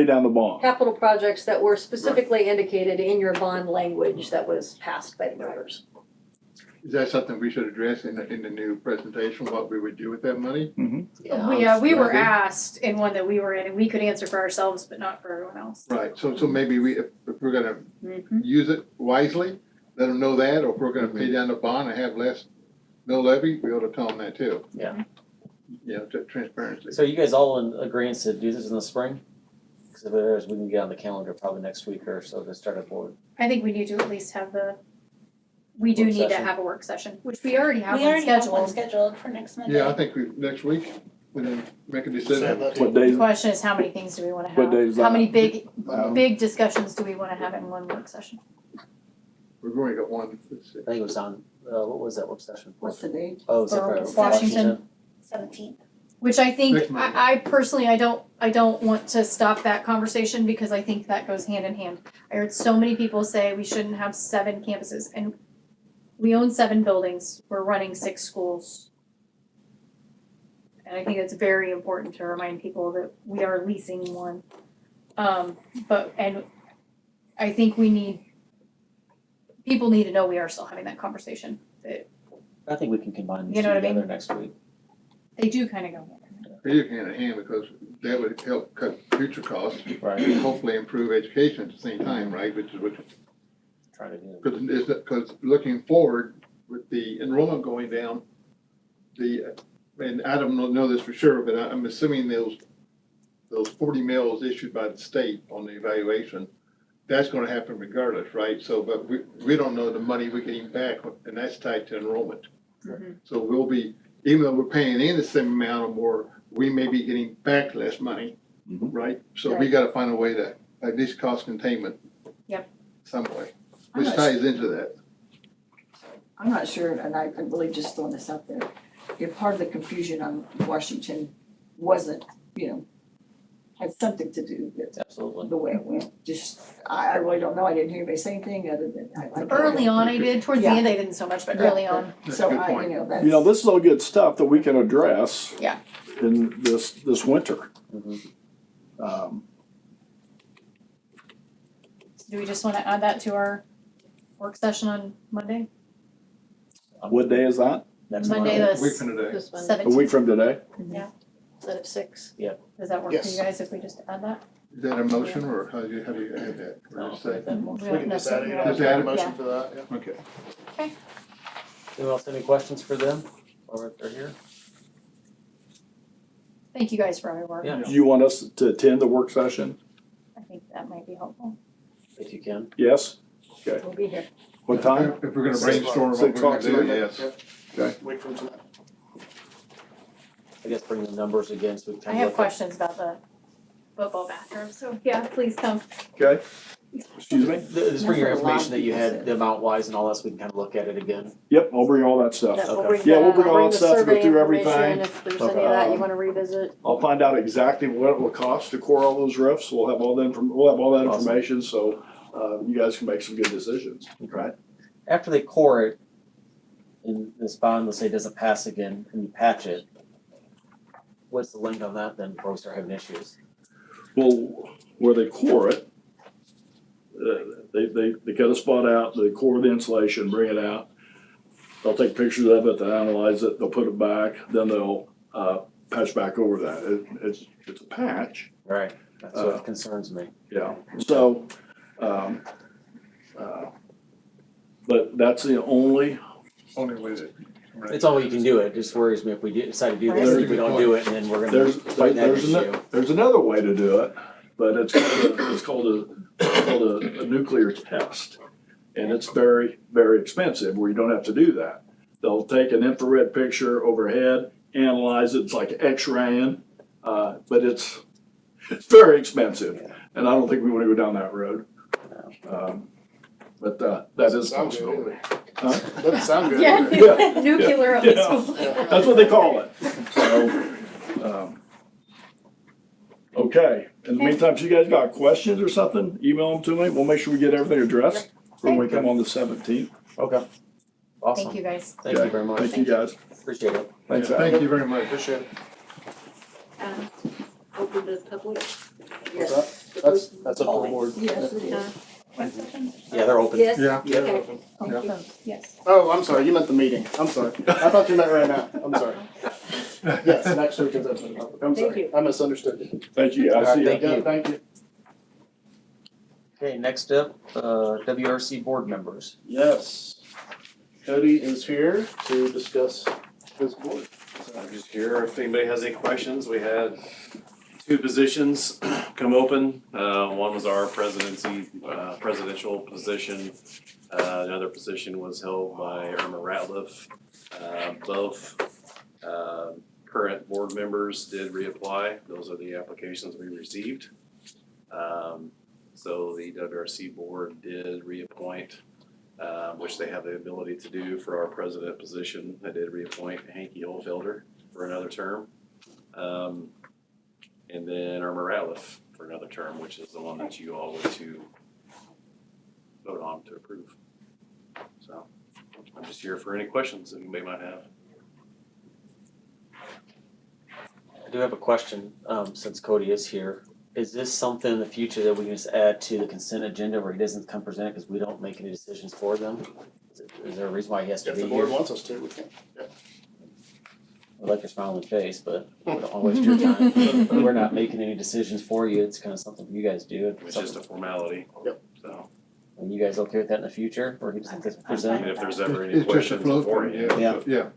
down the bond. Capital projects that were specifically indicated in your bond language that was passed by the voters. Is that something we should address in the new presentation, what we would do with that money? We were asked in one that we were in, and we could answer for ourselves, but not for everyone else. Right, so maybe if we're gonna Mhm. use it wisely, let them know that, or if we're gonna pay down the bond and have no levy, we ought to tell them that too. Yeah. Transparency. So you guys all in agreement to do this in the spring? Because if it is, we can get on the calendar probably next week or so to start a board. I think we need to at least have we do Work need to session. have a work session, which we already have We one already have one scheduled. scheduled for next Monday. Yeah, I think next week, and then make a decision. What The days? question is, how many things do we wanna What day have? is How that? many big discussions do we wanna have in one work session? We've only got one, let's see. I think it was on, what was that work session for? What's the date? Oh, is it For for Washington? 17th. Which I think, Next Monday. I personally, I don't want to stop that conversation because I think that goes hand in hand. I heard so many people say we shouldn't have 7 campuses, and we own 7 buildings, we're running 6 schools. And I think it's very important to remind people that we are leasing one. And I think people need to know we are still having that conversation, that I think we can combine these You know two what I mean? together next week. they do kind of go hand in hand. They do hand in hand, because that would help cut future costs, Right. and hopefully improve education at the same time, right, which is what. Trying to do. Because looking forward, with the enrollment going down, and I don't know this for sure, but I'm assuming those 40 mills issued by the state on the evaluation, that's gonna happen regardless, right? So, but we don't know the money we're getting back, and that's tied to enrollment. Mhm. So we'll be, even though we're paying in the same amount or more, we may be getting back less money, Mhm. right? So we gotta find a way to, at least cost containment. Yep. some way, I'm which not ties into that. I'm not sure, and I'm really just throwing this out there, if part of the confusion on Washington wasn't, had something to do with Absolutely. the way it went. Just, I really don't know, I didn't hear anybody say anything other than, I. Early on I did, towards the Yeah. end I didn't so much, but Yeah. early on. That's a So good I, point. that's. You know, this is all good stuff that we can address. Yeah. In this winter. Mhm. Do we just wanna add that to our work session on Monday? What day is that? Next Monday Monday. the Week from today. This one, A 17th. week from today? instead of 6. Does that work for Yes. you guys if we just add that? Is that a motion or how do you add that? Or No, just say- that motion. We We don't can just add it, necessarily- Just add it? motion for that, yeah. Okay. Anyone else have any questions for them while they're here? Thank you guys for all your work. Yeah. Do you want us to attend the work session? I think that might be helpful. If you can. Yes? We'll be here. What time? If we're gonna 6 brainstorm what 6 we're gonna o'clock do, tonight? yes. Week from tonight. I guess bring the numbers again so we can I kind of have look at. questions about the football bathroom, so yeah, please come. Okay. Excuse me? Just bring your That's what a lot of information that you people had, said. the amount wise and all that, so we can kind of look at it again. Yep, I'll bring all that stuff. Yeah, we'll Okay. bring Yeah, we'll that, bring I'll all bring that the stuff, go survey through information, everything. if there's any of that you wanna revisit. I'll find out exactly what it will cost to core all those roofs. We'll have all that Awesome. information, so, you guys can make some good decisions, right? After they core it, and this bond, let's say, doesn't pass again, and you patch it, what's the length on that then before we start having issues? Well, where they core it, they cut a spot out, they core the insulation, bring it out. They'll take pictures of it, they'll analyze it, they'll put it back, then they'll, patch back over that. It's a patch, Right. That's what concerns me. yeah, so, but that's the only, Only way that. It's all you can do. It just worries me if we decide to do this, Right. if we don't do it, and then we're gonna there's, fight that there's, issue. there's another way to do it, but it's called a nuclear test. And it's very, very expensive, where you don't have to do that. They'll take an infrared picture overhead, analyze it, it's like X-raying, but it's very expensive. And I don't think we wanna go down that road. But that is a Sounds good. possibility. Huh? Doesn't sound good. Yeah. Yeah. Nuclear at Yeah. least. That's what they call it. So, okay, in the meantime, if you guys got questions or something, email them to me, we'll make sure we get everything addressed when we come on the 17th. Okay. Awesome. Thank you guys. Thank you very much. Thank you guys. Appreciate it. Thanks, Yeah, Al. Thank you very much. Appreciate it. Open to public. Yes, That's a full board. yes, it is. One second. Yeah, they're open. Yes? Yeah. Okay. Oh, Yes. Oh, I'm sorry, you meant the meeting, I'm sorry. I thought you meant right now, I'm sorry. Yes, next week is open to public, I'm Thank sorry, you. I misunderstood you. Thank you, guys. See ya. Thank you. Yeah, thank you. Okay, next up, WRC board members. Yes, Cody is here to discuss his board. I'm just here if anybody has any questions. We had 2 positions come open. One was our presidential position. Another position was held by Irma Ratliff. Both current board members did reapply. Those are the applications we received. So the WRC board did reappoint, which they have the ability to do for our president position. They did reappoint Hanky Oldfelder for another term. And then Irma Ratliff for another term, which is the one that you all were to vote on to approve. So I'm just here for any questions that anybody might have. I do have a question, since Cody is here. Is this something in the future that we can just add to the consent agenda where he doesn't come present it because we don't make any decisions for them? Is there a reason why he has to If be the here? board wants us to, we can. I like your smiling face, but we don't wanna waste your time. We're not making any decisions for you. It's kind of something you guys do. It's just a formality. Yep. So, Are you guys okay with that in the future, or he doesn't get to I present? mean, if there's ever any It's just a questions float, beforehand. yeah, yeah.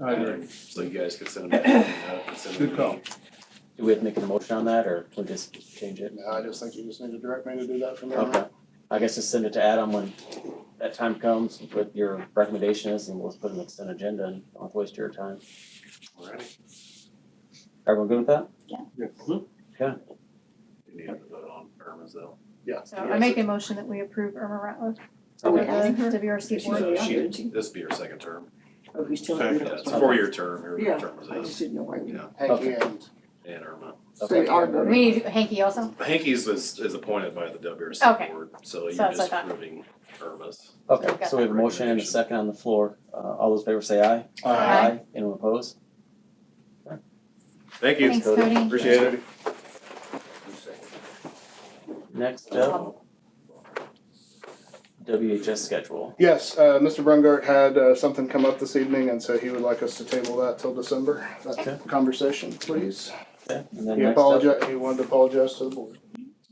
I agree. So you guys could send them back. Send them Good call. to me. Do we have to make a motion on that, or we just change it? No, I just think you just need to direct me to do that from there. Okay, I guess just send it to Adam when that time comes, what your recommendation is, and we'll just put it in the consent agenda and don't have to waste your time. Alrighty. Everyone good with that? Yeah. You need to vote on Irma's though. Yeah. So I make a motion that we approve Irma Ratliff Are we for the adding her? WRC She's board. already on, isn't she? This will be her second term. Oh, we still. Okay. Yeah, it's a 4-year term, her Yeah, term is I just this, didn't know why we. Yeah. Hanky Okay. and and Irma. So we are We voting. need Hanky also. Hankey's is appointed by the WRC Okay. board, so you're So it's just like that. approving Irma's. Okay, Okay. so we have a motion and a second on the floor. All those in favor say aye. Aye. Anyone opposed? Thank you. Thanks, Cody. Appreciate it. Next up, WHS schedule. Yes, Mr. Brungart had something come up this evening, and so he would like us to table that till December. Okay. That conversation, please. Okay, and then He next up. apologized, he wanted to apologize to the board.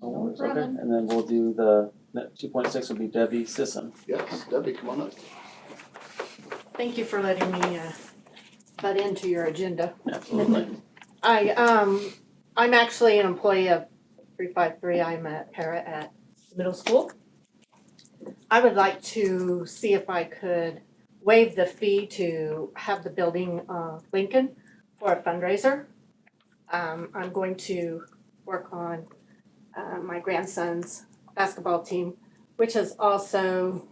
No worries, okay, and then we'll do the 2.6 will be Debbie Sisson. Yes, Debbie, come on up. Thank you for letting me butt into your agenda. Absolutely. I'm actually an employee of 353. I'm a para at middle school. I would like to see if I could waive the fee to have the building Lincoln for a fundraiser. I'm going to work on my grandson's basketball team, which is also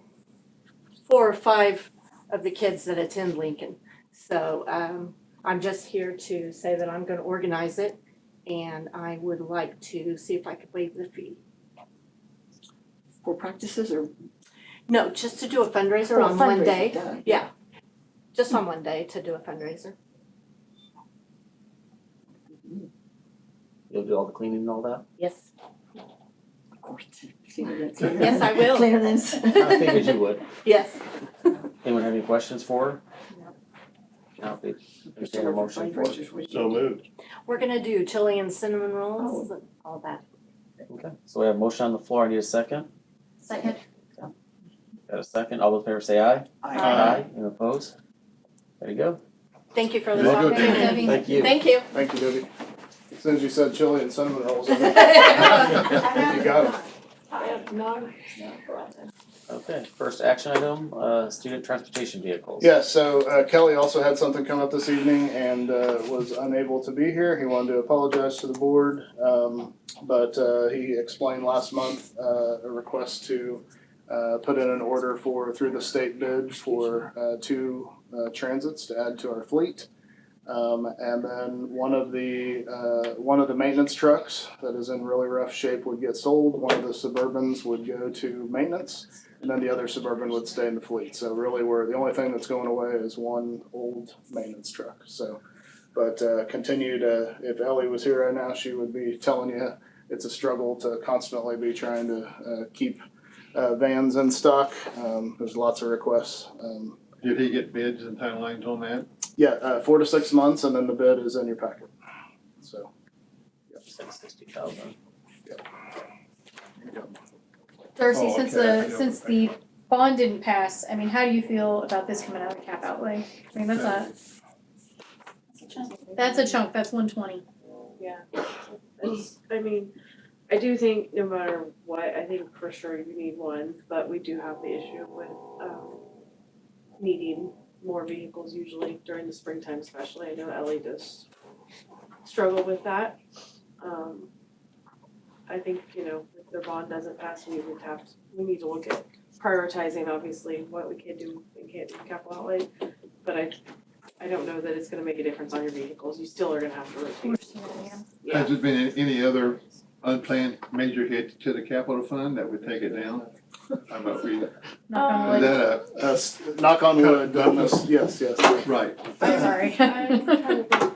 4 or 5 of the kids that attend Lincoln. So I'm just here to say that I'm gonna organize it, and I would like to see if I could waive the fee. For practices or? No, just to do a fundraiser Oh, on one fundraiser, day. duh. Yeah, just on one day to do a fundraiser. You'll do all the cleaning and all that? Yes. Of course. Yes, I will. Clearance. I figured you would. Yes. Anyone have any questions for her? No, please, entertain a motion for it. So moved. We're gonna do chili and cinnamon rolls and all that. Okay, so we have a motion on the floor, I need a second. Second. Got a second, all those in favor say aye. Aye. Anyone opposed? There you go. Thank you for this Very good. opportunity. Debbie. Thank you. Thank you. Thank you, Debbie. As soon as you said chili and cinnamon rolls, I think you got it. Okay, first action item, student transportation vehicles. Yeah, so Kelly also had something come up this evening and was unable to be here. He wanted to apologize to the board, but he explained last month a request to put in an order through the state bid for 2 transits to add to our fleet. And then one of the maintenance trucks that is in really rough shape would get sold. One of the Suburbans would go to maintenance, and then the other Suburban would stay in the fleet. So really, the only thing that's going away is one old maintenance truck. So, but continue to. If Ellie was here right now, she would be telling you it's a struggle to constantly be trying to keep vans in stock. There's lots of requests. Did he get bids and timelines on that? Yeah, 4 to 6 months, and then the bid is in your packet. So. 60,000. Darcy, Oh, since okay. since the bond didn't pass, I mean, how do you feel about this coming out of cap outlay? I mean, that's a chunk, that's 120. Yeah, I mean, I do think no matter what, I think for sure you need one, but we do have the issue with needing more vehicles usually during the springtime especially. I know Ellie does struggle with that. I think, if their bond doesn't pass, we need to look at prioritizing obviously what we can do and can't do capital outlay. But I don't know that it's gonna make a difference on your vehicles. You still are gonna have to rotate. Yeah. Has there been any other unplanned major hit to the capital fund that would take it down? How about we, is Knock on wood. that Knock on wood, yes. right? I'm sorry. I'm trying to think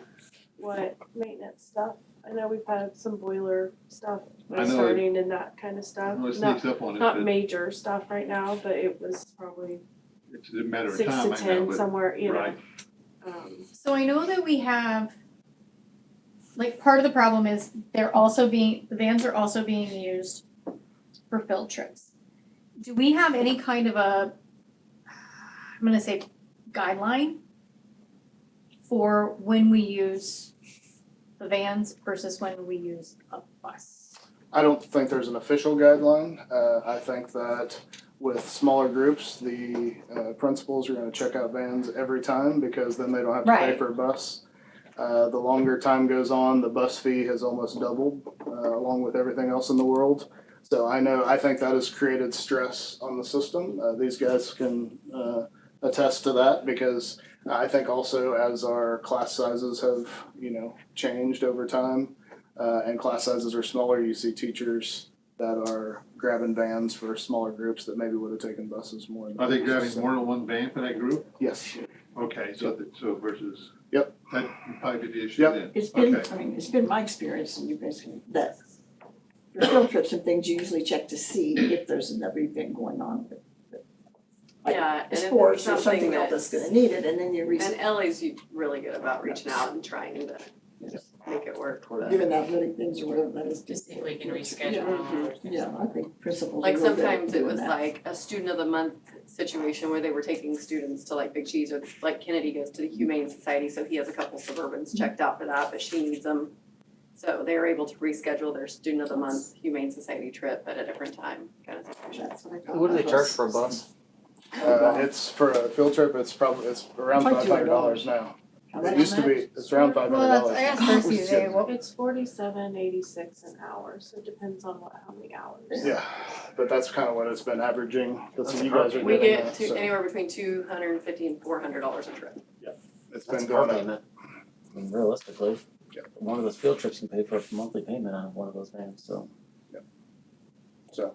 what maintenance stuff. I know we've had some boiler stuff I know it- starting and that kind of stuff. It Not sneaks up on us, not but major stuff right now, but it was probably it's a matter of 6 time, to I know, 10 but. somewhere, Right. So I know that we have, like, part of the problem is the vans are also being used for field trips. Do we have any kind of I'm gonna say guideline for when we use the vans versus when we use a bus? I don't think there's an official guideline. I think that with smaller groups, the principals are gonna check out vans every time because then they don't have to pay Right. for a bus. The longer time goes on, the bus fee has almost doubled, along with everything else in the world. So I think that has created stress on the system. These guys can attest to that because I think also as our class sizes have, changed over time, and class sizes are smaller, you see teachers that are grabbing vans for smaller groups that maybe would have taken buses more. Are they grabbing more than one van for that group? Yes. Okay, so versus. Yep. That would probably be the issue Yep. then. It's been, Okay. I mean, it's been my experience, and you basically, that for field trips and things, you usually check to see if there's another event going on. Like Yeah, and if sports there's or something something else that's that's- gonna need it, and then you And Ellie's really good about reaching out and trying to make it work. or but- giving athletic things or whatever that is. Just see if we can Yeah. reschedule. Yeah, I think principals are Like real good at sometimes it doing was that. like a student of the month situation where they were taking students to like Big Cheese, or like Kennedy goes to the Humane Society, so he has a couple Suburbans checked out for that, but she needs them. So they were able to reschedule their student of the month Humane Society trip at a different time, kind of situation. That's what I thought. What do they charge for a bus? It's for a field trip, it's around Like $500 now. How It much? used to be, it's around $500. Well, that's, I asked Darcy today, what, It's $47.86 an hour, so it depends on how many hours. Yeah, but that's kind of what it's been averaging. That's what you guys are We getting get at, to so anywhere between $250 and $400 a trip. it's That's been a car going up. payment. I mean, realistically, Yeah. one of those field trips can pay for a monthly payment on one of those vans, so. So,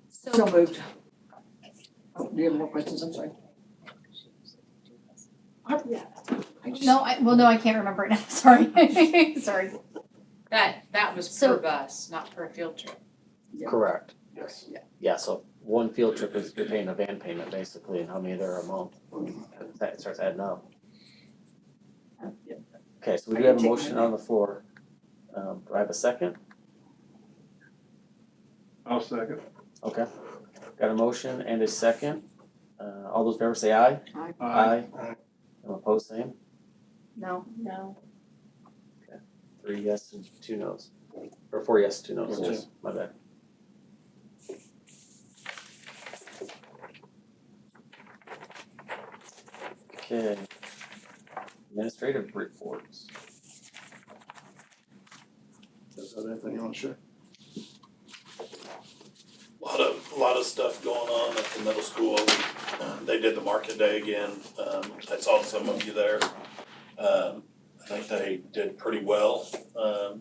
So moved. Oh, do you have more questions? I'm sorry. I just- no, I can't remember it now, sorry, sorry. That was So- per bus, not per field trip. Yeah. Correct. yes. Yeah, so one field trip is, you're paying a van payment basically, and how many there are a month. That starts adding up. Yeah. Okay, so we I do can have a take motion mine. on the floor. Do I have a second? I'll second. Okay. Got a motion and a second. All those in favor say aye. Aye. And opposed, same. No. No. 3 yes and 2 no's. Or 4 yes, 2 no's, Yes. yes, my bad. Okay. Administrative reports. Is that anything you want to share? A lot of stuff going on at the middle school. They did the market day again. I saw some of you there. I think they did pretty well. A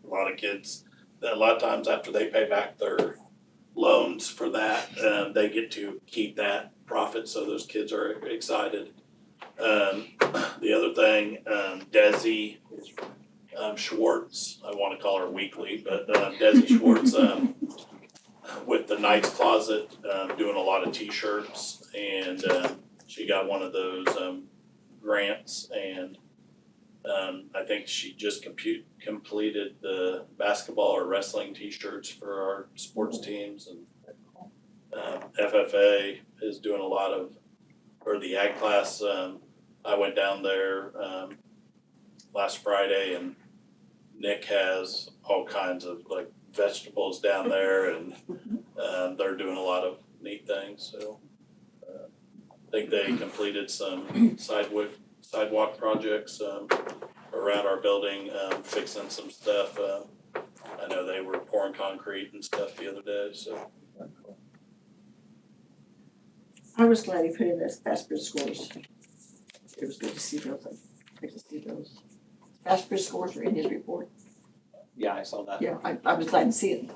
lot of kids, a lot of times after they pay back their loans for that, they get to keep that profit, so those kids are excited. The other thing, Desi Schwartz, I wanna call her Weekly, but Desi Schwartz, with the Knight's Closet, doing a lot of t-shirts, and she got one of those grants, and I think she just completed the basketball or wrestling t-shirts for our sports teams, and FFA is doing a lot of, or the ag class, I went down there last Friday, and Nick has all kinds of like vegetables down there, and they're doing a lot of neat things, so I think they completed some sidewalk projects around our building, fixing some stuff. I know they were pouring concrete and stuff the other day, so. I was glad he put in those fast bridge scores. It was good to see those, like to see those. Fast bridge scores are in his report. Yeah, I saw that. Yeah, I was glad to see it.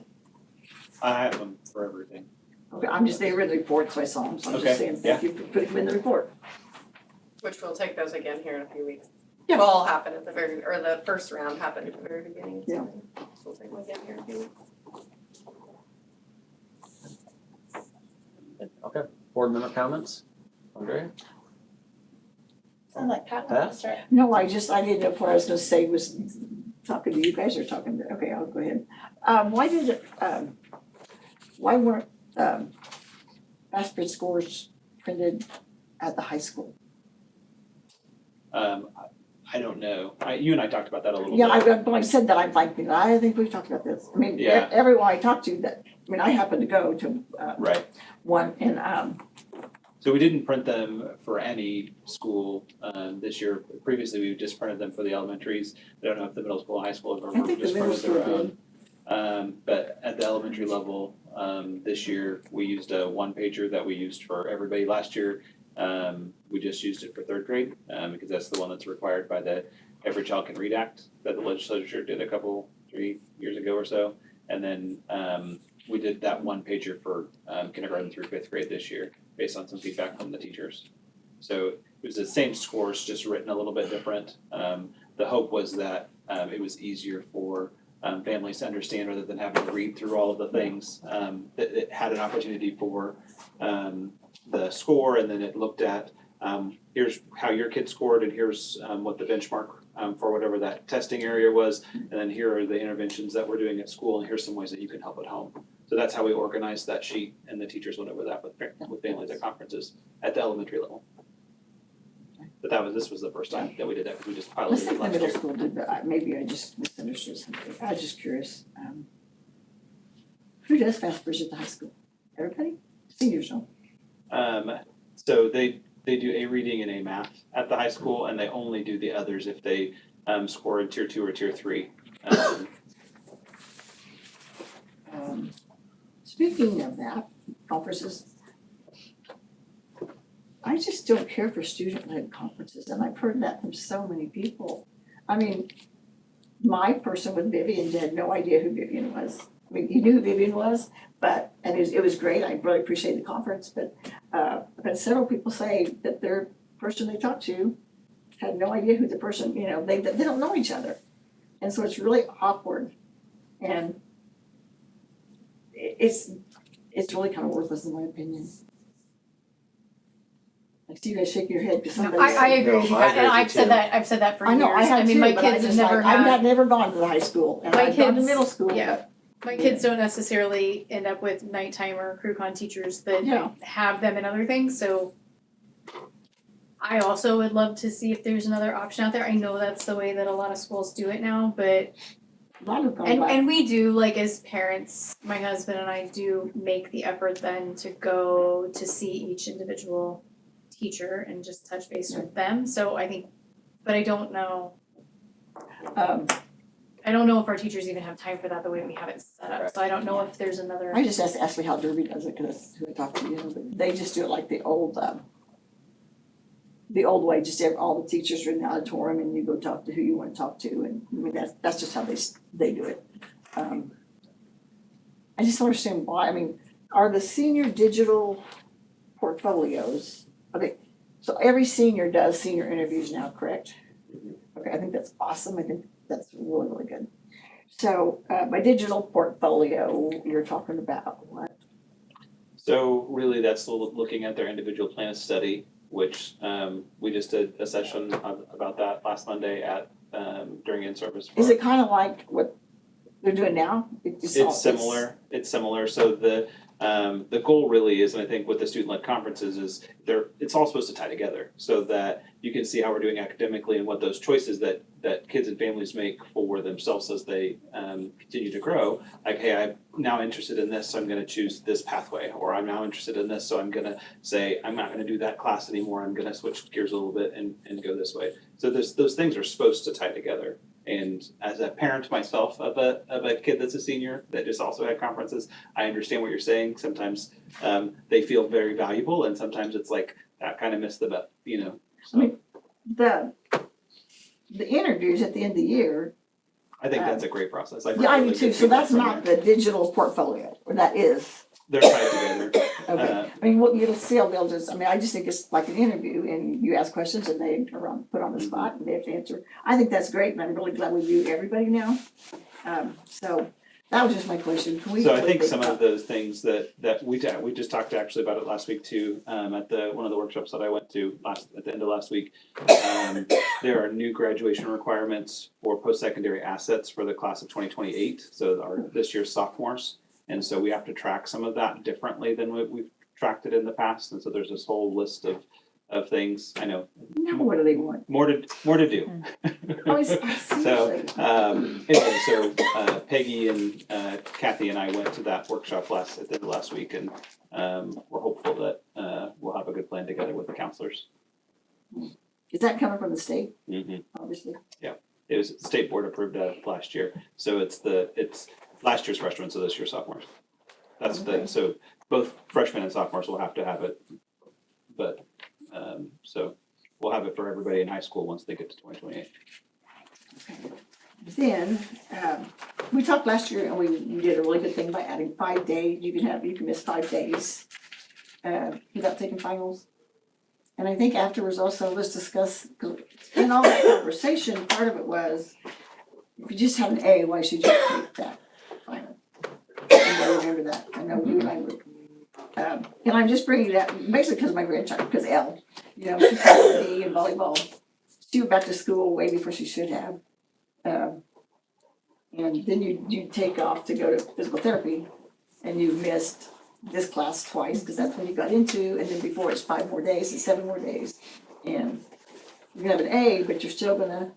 I have them for everything. Okay, I'm just, they were in the report, so I saw them, so I'm Okay, just saying, thank you for putting them in the report. Which we'll take those again here in a few weeks. Yeah. Will all happen at the very, or the first round happened at the very beginning. Yeah. So we'll take them again here in a few weeks. Okay, board member comments? Andrea? Sound like Pat Pat? wants to start. No, I didn't know what I was gonna say was talking to you guys or talking to, okay, I'll go ahead. Why weren't, fast bridge scores printed at the high school? I don't know. You and I talked about that a little Yeah, bit. I said that, I'm like, I think we've talked about this. I mean, Yeah. everyone I talked to that, I mean, I happened to go to, Right. one in, So we didn't print them for any school this year. Previously, we just printed them for the elementaries. I don't know if the middle school and high school have I ever think the just middle printed their school own. But at the elementary level, this year, we used a one-pager that we used for everybody. Last year, we just used it for third grade, because that's the one that's required by the Every Child Can Read Act that the legislature did 3 years ago or so. And then, we did that one pager for, kindergarten through fifth grade this year, based on some feedback from the teachers. So it was the same scores, just written a little bit different. The hope was that, it was easier for families to understand rather than having to read through all of the things. That it had an opportunity for the score, and then it looked at here's how your kid scored, and here's what the benchmark for whatever that testing area was, and then here are the interventions that we're doing at school, and here's some ways that you can help at home. So that's how we organized that sheet, and the teachers went over that with families at conferences at the elementary level. But this was the first time that we did that, because we just I piloted it think the last middle year. school did, but maybe I just misunderstood something. I was just curious. Who does fast bridge at the high school? Everybody? Seniors don't. So they do a reading and a math at the high school, and they only do the others if they score in tier 2 or tier 3. Speaking of that, conferences, I just don't care for student-led conferences, and I've heard that from so many people. I mean, my person with Vivian had no idea who Vivian was. I mean, he knew who Vivian was, but, and it was great, I really appreciate the conference, but several people say that their person they talked to had no idea who the person, they don't know each other. And so it's really awkward, and it's really kind of worthless in my opinion. I see you guys shaking your head because No, somebody I agree No, with you, I agree and with you I've said too. that for I years. know, I have mean, too, my but I kids have just never like, had. I've never gone to the high school, and My I've gone to kids- middle school, yeah. but. My kids don't necessarily end up with nighttime or crew con teachers that Yeah. have them in other things, so I also would love to see if there's another option out there. I know that's the way that a lot of schools do it now, but A lot of them, and we do, like, as parents, my husband and I do make the effort then to go to see each individual teacher and just touch base with them, so I think, but I don't know. I don't know if our teachers even have time for that the way we have it set up, so I don't know if there's another. I just asked me how Derby does it, because that's who I talked to, but they just do it like the old way, just all the teachers are in the auditorium and you go talk to who you want to talk to, and I mean, that's just how they do it. I just don't understand why, I mean, are the senior digital portfolios, so every senior does senior interviews now, correct? Okay, I think that's awesome, I think that's really, really good. So, by digital portfolio, you're talking about what? So really, that's looking at their individual plan of study, which we just did a session about that last Monday at during in-service. Is it kind of like what they're doing now? It's similar. It's similar. So the goal really is, and I think with the student-led conferences is it's all supposed to tie together so that you can see how we're doing academically and what those choices that kids and families make for themselves as they continue to grow. Like, hey, I'm now interested in this, so I'm going to choose this pathway, or I'm now interested in this, so I'm going to say I'm not going to do that class anymore. I'm going to switch gears a little bit and go this way. So those things are supposed to tie together. And as a parent myself of a kid that's a senior that just also had conferences, I understand what you're saying. Sometimes they feel very valuable, and sometimes it's like that kind of missed the boat, So I mean, the interviews at the end of the year. I think that's a great process. Yeah, I do too. So that's not the digital portfolio, or that is. They're tied together. Okay. I mean, you'll see, they'll just, I just think it's like an interview, and you ask questions and they are put on the spot and they have to answer. I think that's great, and I'm really glad we do everybody now. So that was just my question. Can we? So I think some of those things that we just talked actually about it last week too, at one of the workshops that I went to at the end of last week. There are new graduation requirements for post-secondary assets for the class of 2028. So this year's sophomores. And so we have to track some of that differently than we've tracked it in the past. And so there's this whole list of of things. I know Now what do they want? more to do. Oh, So, anyway, so Peggy and Kathy and I went to that workshop at the end of last week, and we're hopeful that we'll have a good plan together with the counselors. Is that coming from the state, Mm-hmm. obviously? It was state board approved last year, so it's last year's freshmen, so this year's sophomores. That's Okay. so both freshmen and sophomores will have to have it, but so we'll have it for everybody in high school once they get to 2028. Then, we talked last year and we did a really good thing by adding 5 days. You can miss 5 days without taking finals. And I think afterwards also, let's discuss, in all that conversation, part of it was, if you just have an A, why should you take that final? I remember that. I know you and I were. And I'm just bringing it up, basically because of my grandchild, because Elle, she took a D in volleyball. She went back to school way before she should have. And then you take off to go to physical therapy, and you missed this class twice, because that's when you got into, and then before it's 5 more days and 7 more days. And you can have an A, but you're still gonna,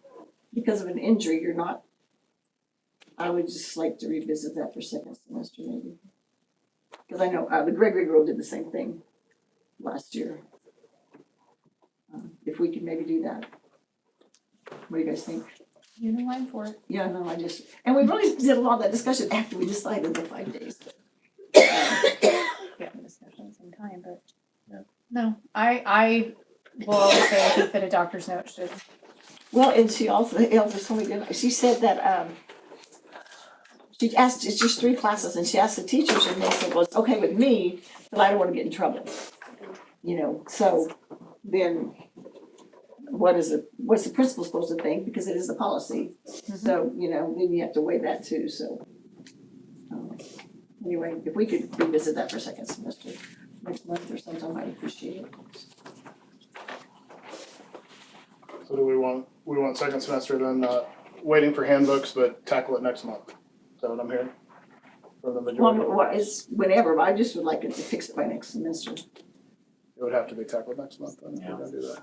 because of an injury, you're not, I would just like to revisit that for second semester maybe. Because I know the Gregory girl did the same thing last year. If we could maybe do that. What do you guys think? You know I'm for it. Yeah, no, and we really did a lot of that discussion after we decided the 5 days. Yeah, discussion at the same time, but no, I will always say I think that a doctor's note should. Well, and she also, Elle just told me, she said that, she asked, it's just 3 classes, and she asked the teachers, and they said, well, it's okay with me, but I don't wanna get in trouble. So then, what's the principal supposed to think, because it is the policy, so, then you have to weigh that too, so. Anyway, if we could revisit that for second semester next month or sometime, I'd appreciate it. So do we want second semester then, waiting for handbooks, but tackle it next month? Is that what I'm hearing? From the majority? Well, it's whenever, but I just would like it to fix it by next semester. It would have to be tackled next month then, if we're gonna do that.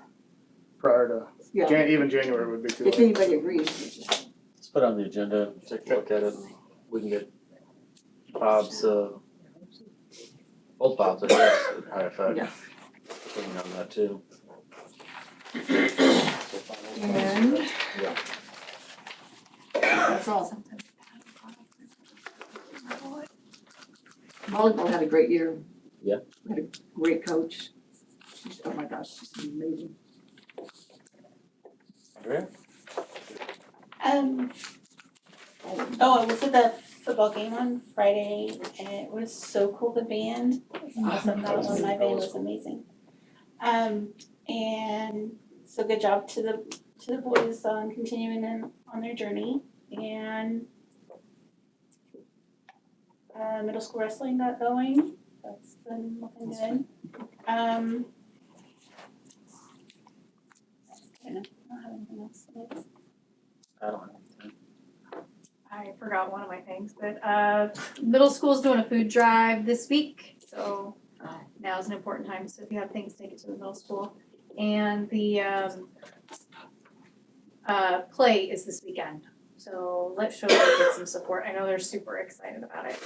Prior to, Yeah, even January would be too if late. anybody agrees, we just. Let's put it on the agenda, take a look at it, and we can get Bob's, both Bob's, I guess, would probably affect, Yeah. opinion on that too. And that's all. Volleyball had a great year. Yeah. We had a great coach. Oh my gosh, she's amazing. Andrea? I was at the football game on Friday and it was so cool, the band was awesome, that was my band was amazing. And so good job to the boys on continuing on their journey, and middle school wrestling got going, that's been looking good. I don't have anything else. I don't know. I forgot one of my things, but middle school's doing a food drive this week, so now's an important time, so if you have things, take it to the middle school. And the play is this weekend, so let's show them get some support. I know they're super excited about it.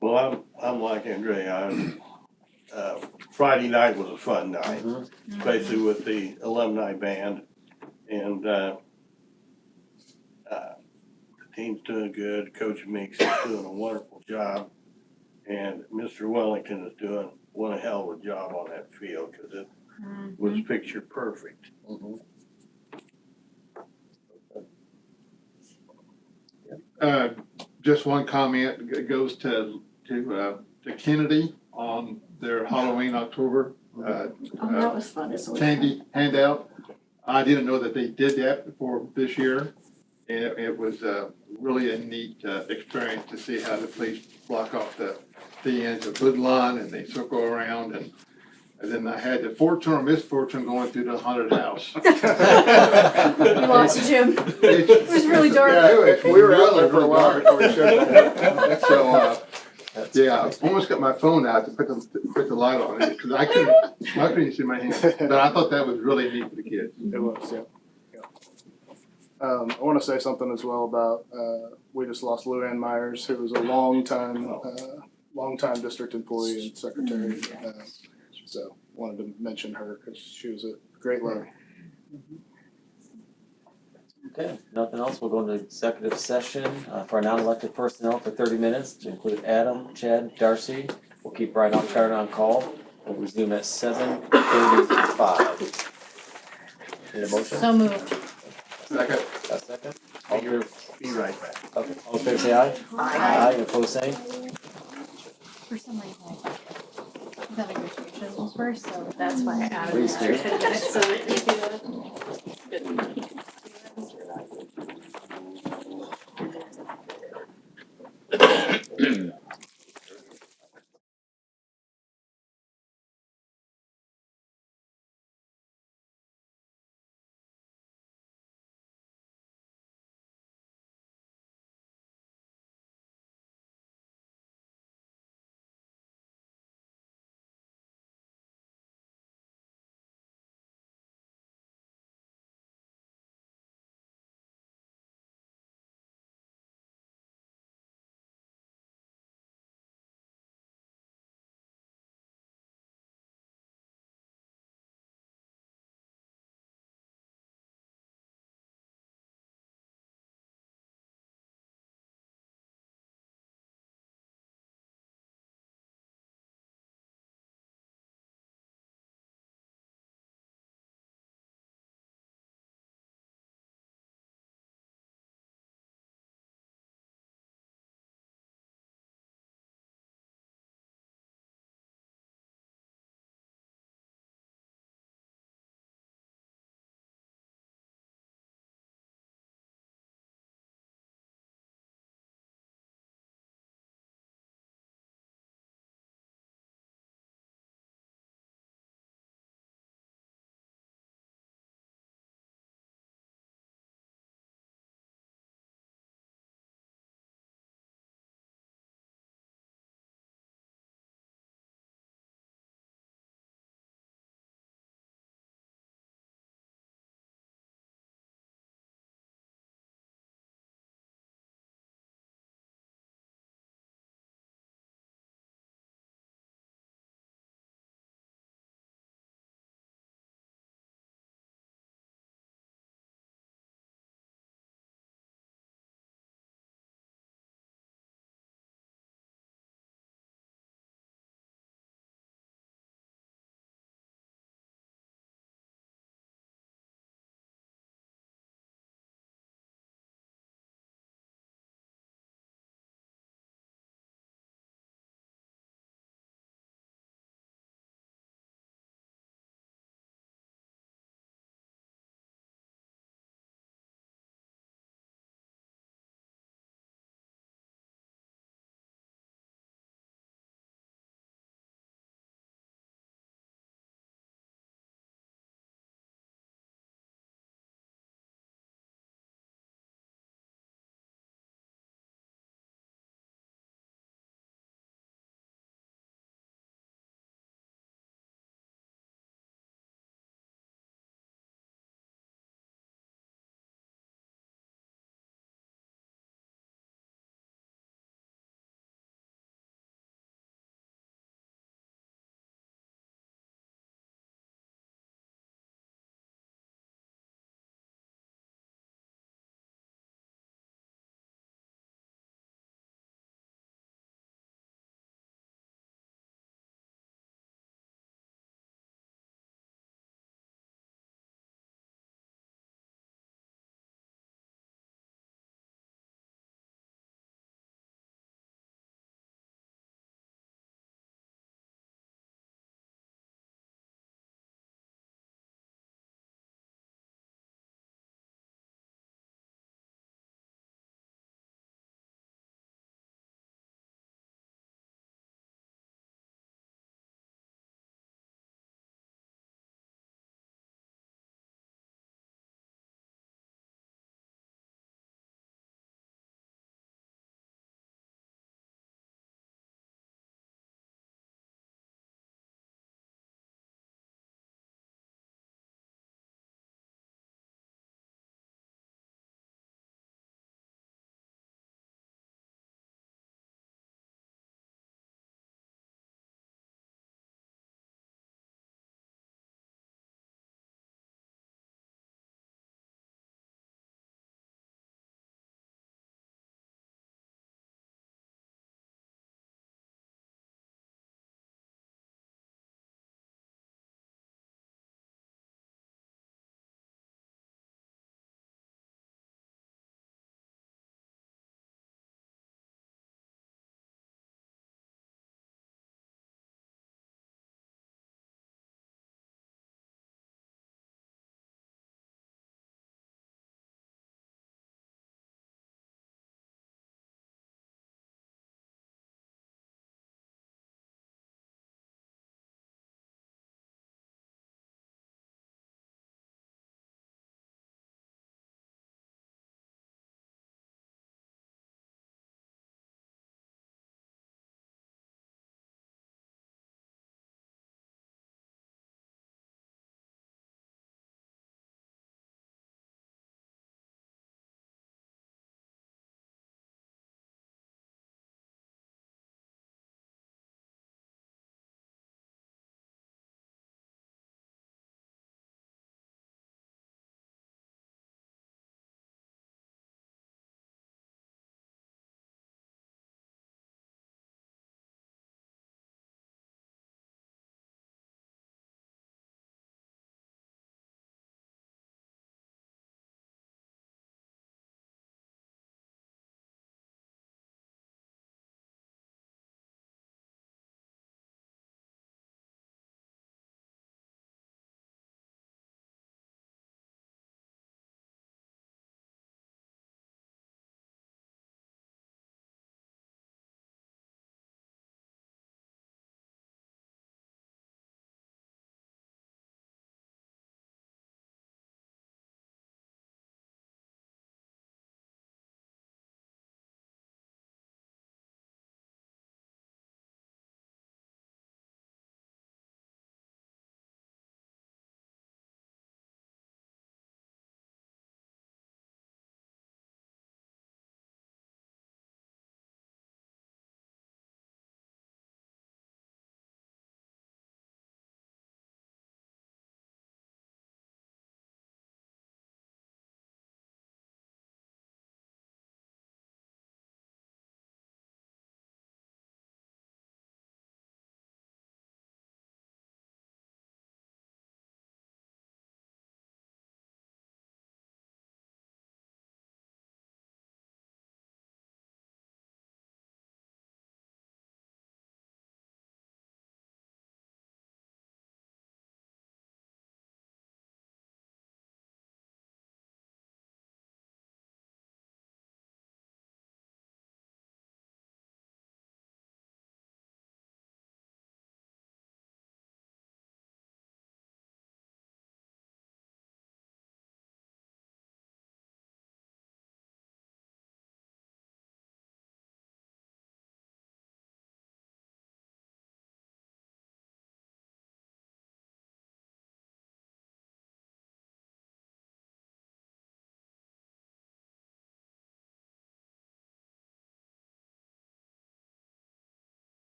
Well, I'm like Andrea, Friday night was a fun night, especially with the alumni band, and the team's doing good, Coach Meeks is doing a wonderful job, and Mr. Wellington is doing one hell of a job on that field, cause it was picture perfect. Just one comment goes to Kennedy on their Halloween October That was fun. It's always candy handout. I didn't know that they did that before this year. And it was really a neat experience to see how the police block off the ends of Woodlawn and they circle around and then I had the fortune or misfortune going through the haunted house. You lost Jim. It was really dark. Yeah, we were out there for a while before we showed up. So That's Yeah, I almost got my phone out to put the light on it, because I couldn't see my hand. But I thought that was really neat for the kids. It was, yeah. I wanna say something as well about, we just lost Lou Ann Myers, who was a longtime district employee and secretary. So wanted to mention her, cause she was a great lady. Okay, nothing else, we'll go into executive session for non-elected personnel for 30 minutes to include Adam, Chad, Darcy. We'll keep Brian Carter on call. We'll resume at 7:35. Need a motion? So moved. Second. A second? All in favor? Be right back. Okay, all in favor say aye. Aye, opposed same. For some reason, I thought the negotiations was first, so that's why I added Please an do. extra 10 minutes so that you could.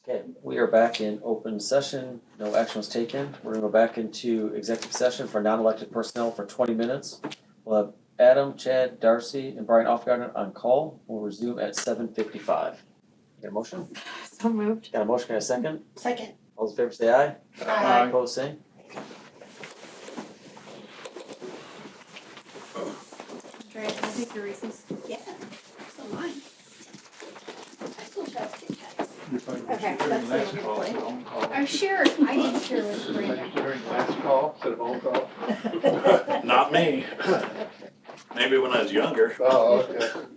Okay, we are back in open session. No action was taken. We're gonna go back into executive session for non-elected personnel for 20 minutes. We'll have Adam, Chad, Darcy, and Brian Offgarden on call. We'll resume at 7:55. Get a motion? So moved. Got a motion, got a second? Second. All those in favor say aye. Aye. Opposed, say. Andrea, can I take your Reese's? Yeah, so mine. I still have Kit Kats. Okay, that's the one you're playing. I'm sure, I didn't share with Brenda. During last call, instead of phone call? Not me. Maybe when I was younger. Oh, okay.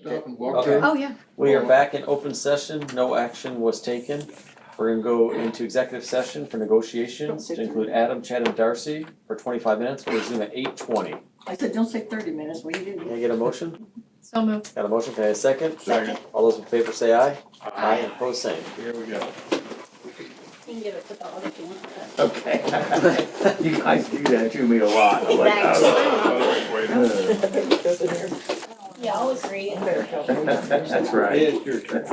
Stop and walk Okay. through. Oh, yeah. We are back in open session, no action was taken. We're gonna go into executive session for negotiations to include Adam, Chad, and Darcy for 25 minutes. We'll resume at 8:20. I said, don't say 30 minutes, well, you Can I didn't. get a motion? So moved. Got a motion, can I have a second? Second. All those in favor say aye. Aye, and opposed, same. Here we go. You can give it to the other if you want. Okay. You guys do that to me a lot. I'm like, oh. Yeah, I'll agree. That's right. It's your turn.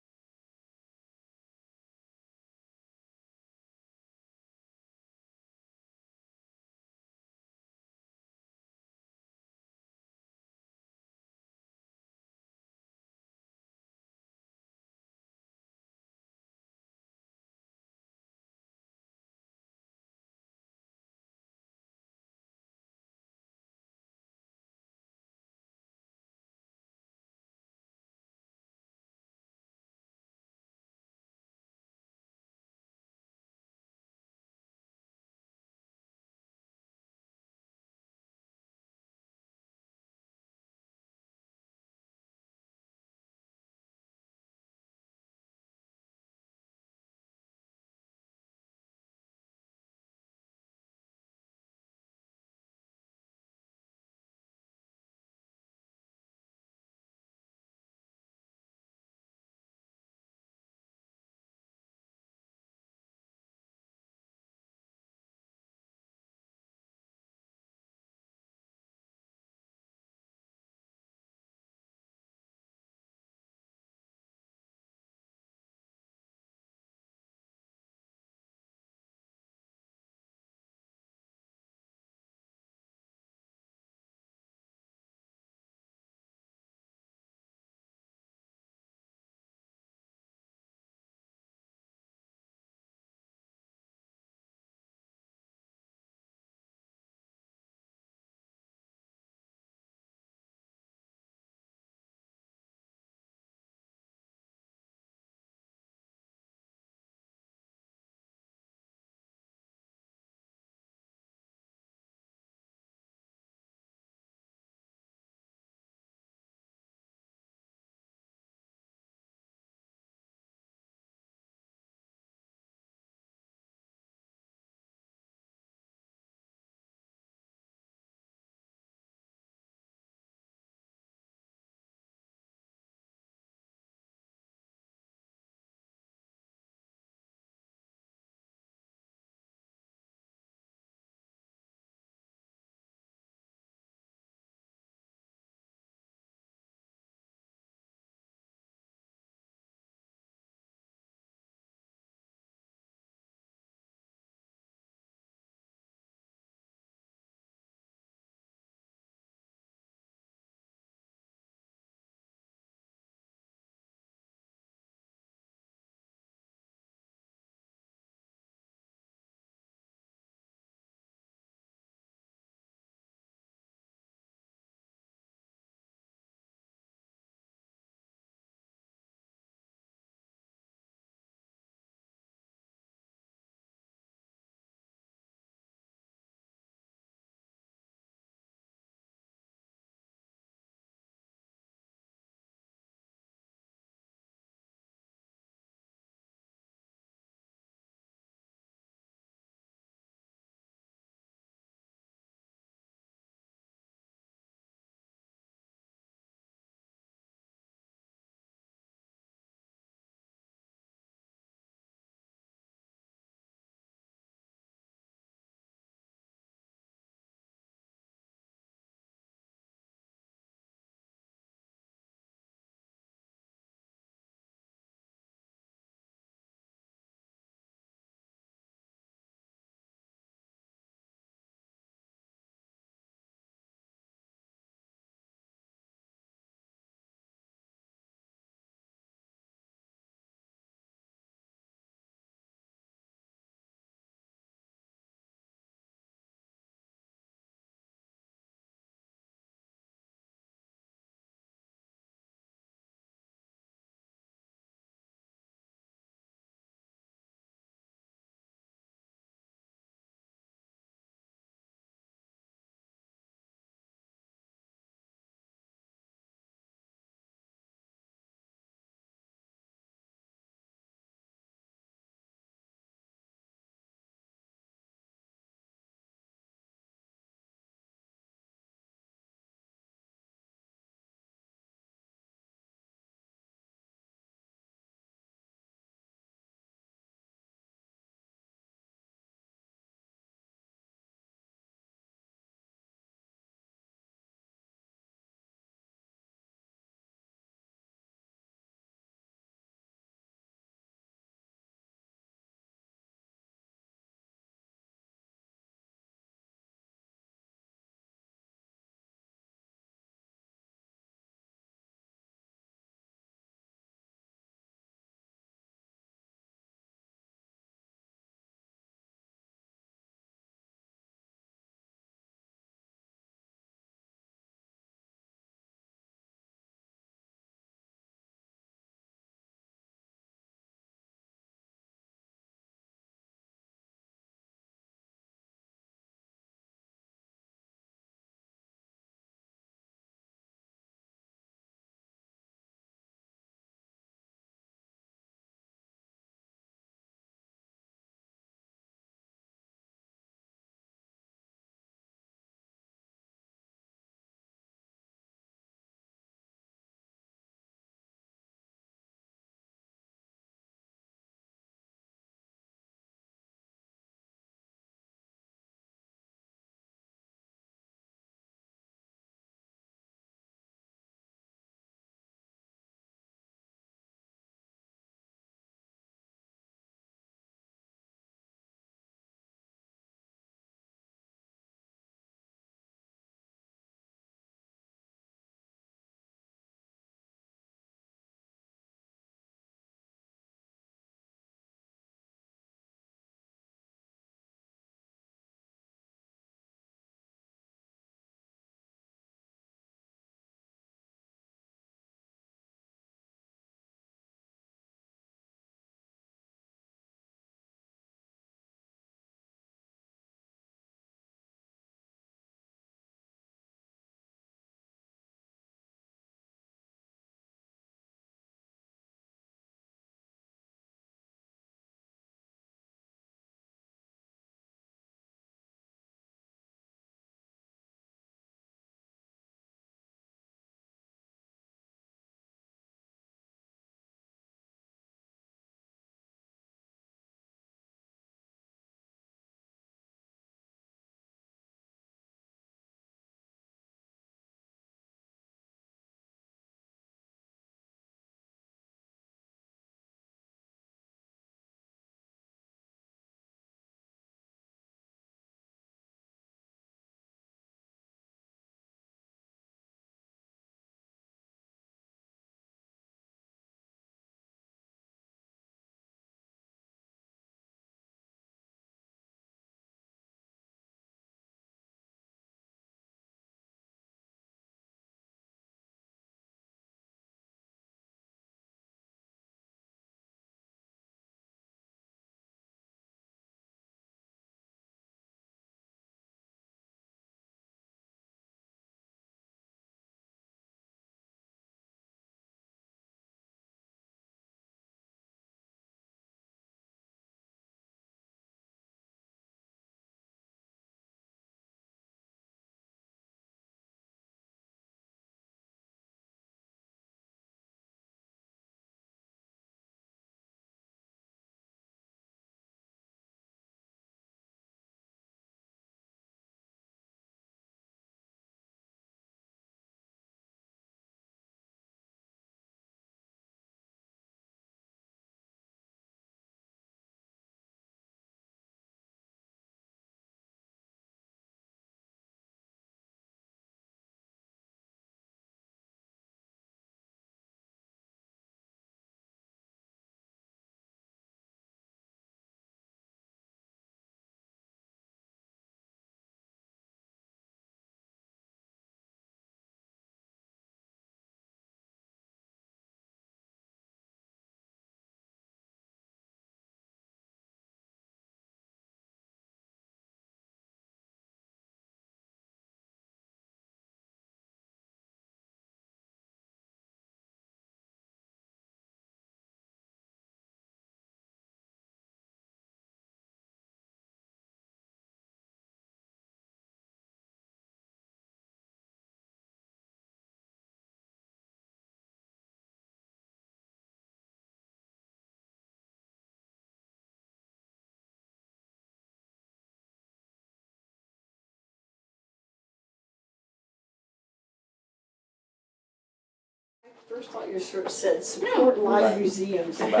First thought you sort of said support live museums. No music,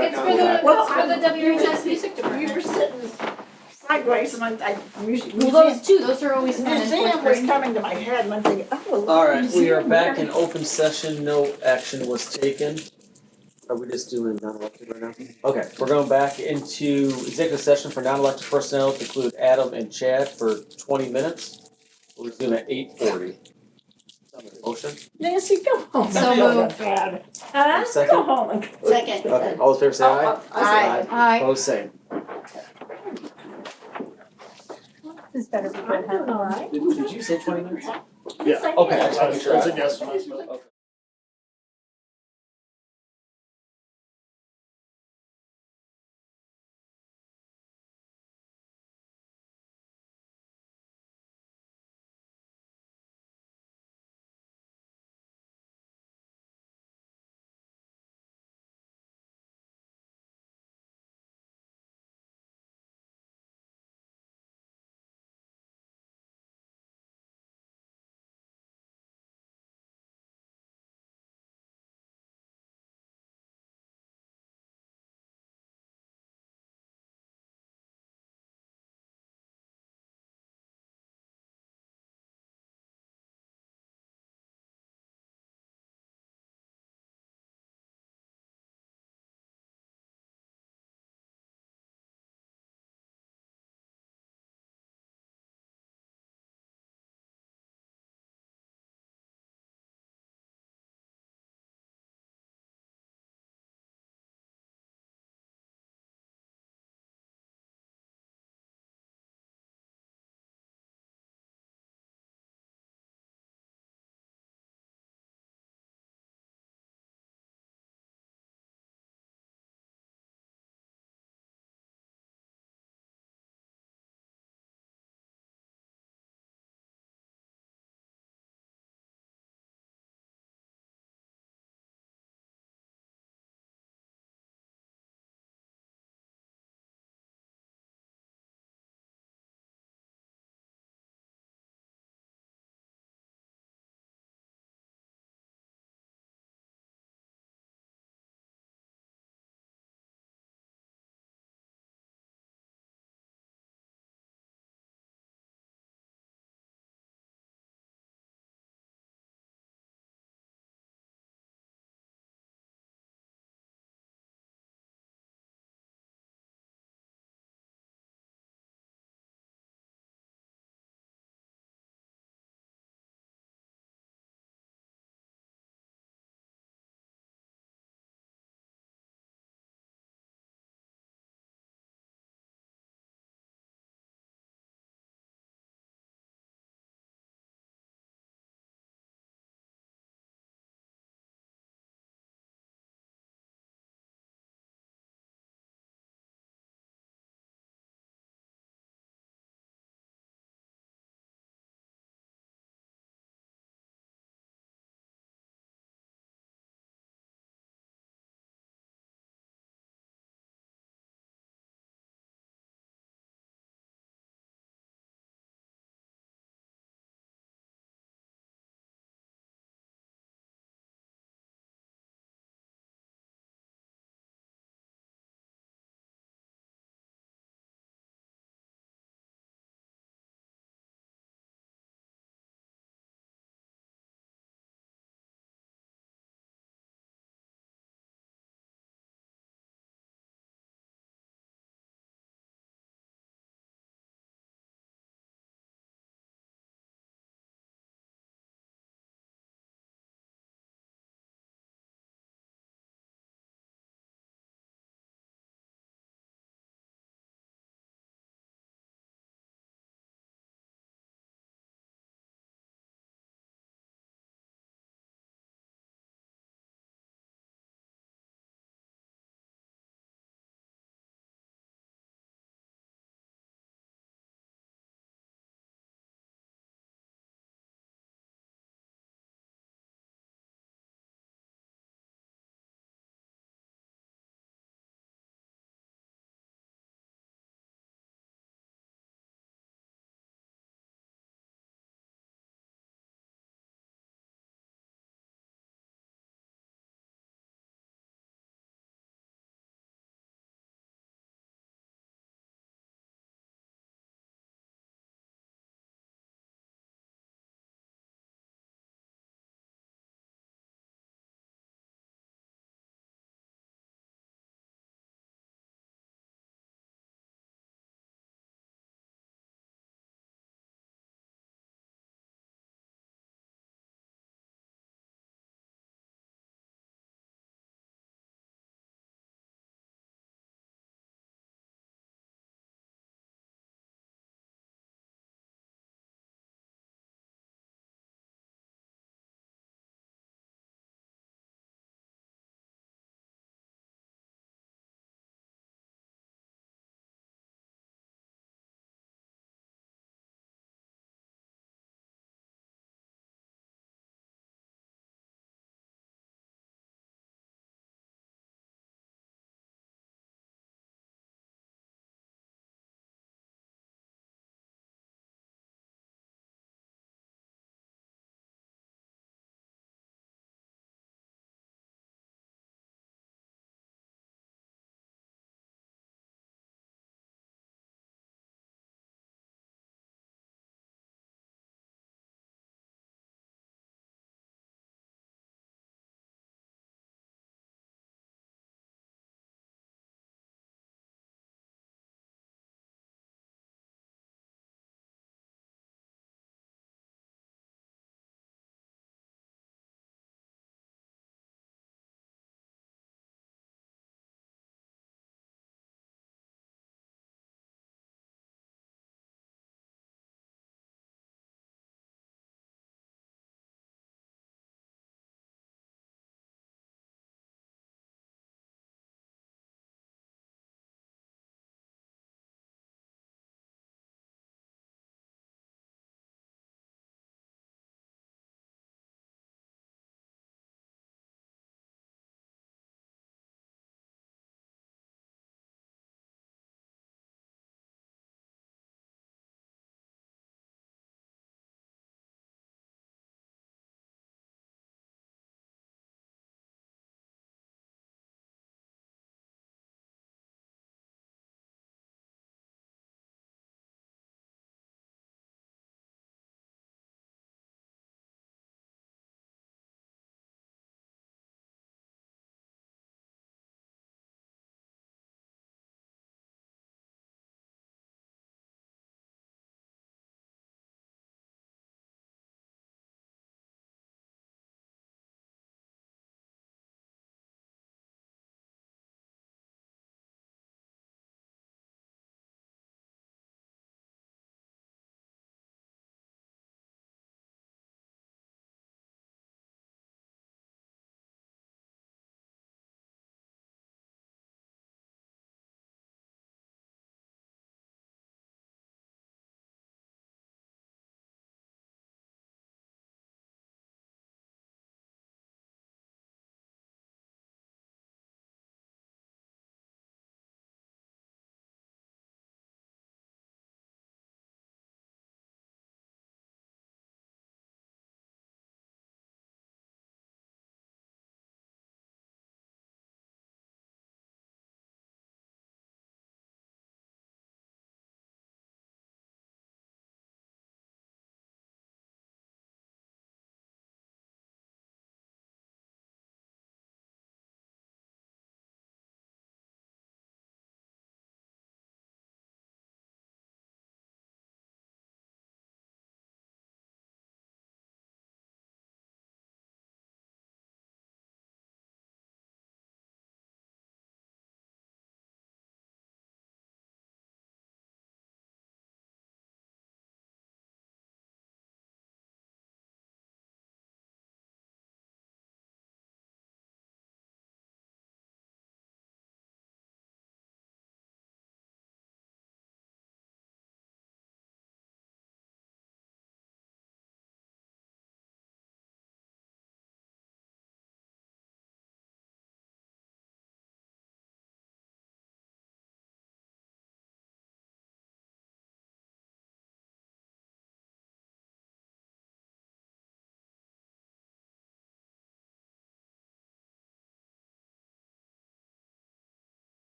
it's for the WHS music We department. were sitting sideways and Well, those two, those are always fun. museum was coming to my head and I'm thinking, oh. All right, we are museum, back where- in open session, no action was taken. Are we just doing non-elected right now? Okay, we're going back into executive session for non-elected personnel to include Adam and Chad for 20 minutes. We're doing at 8:40. Motion? Nancy, go home. So moved. Second? Go home and. Second. Okay, all those in favor say aye. Aye. Aye. Opposed, same. This is better before I'm doing all right. Did you say 20 minutes? Yeah. Okay, I just wanna make sure. That's a yes. Okay.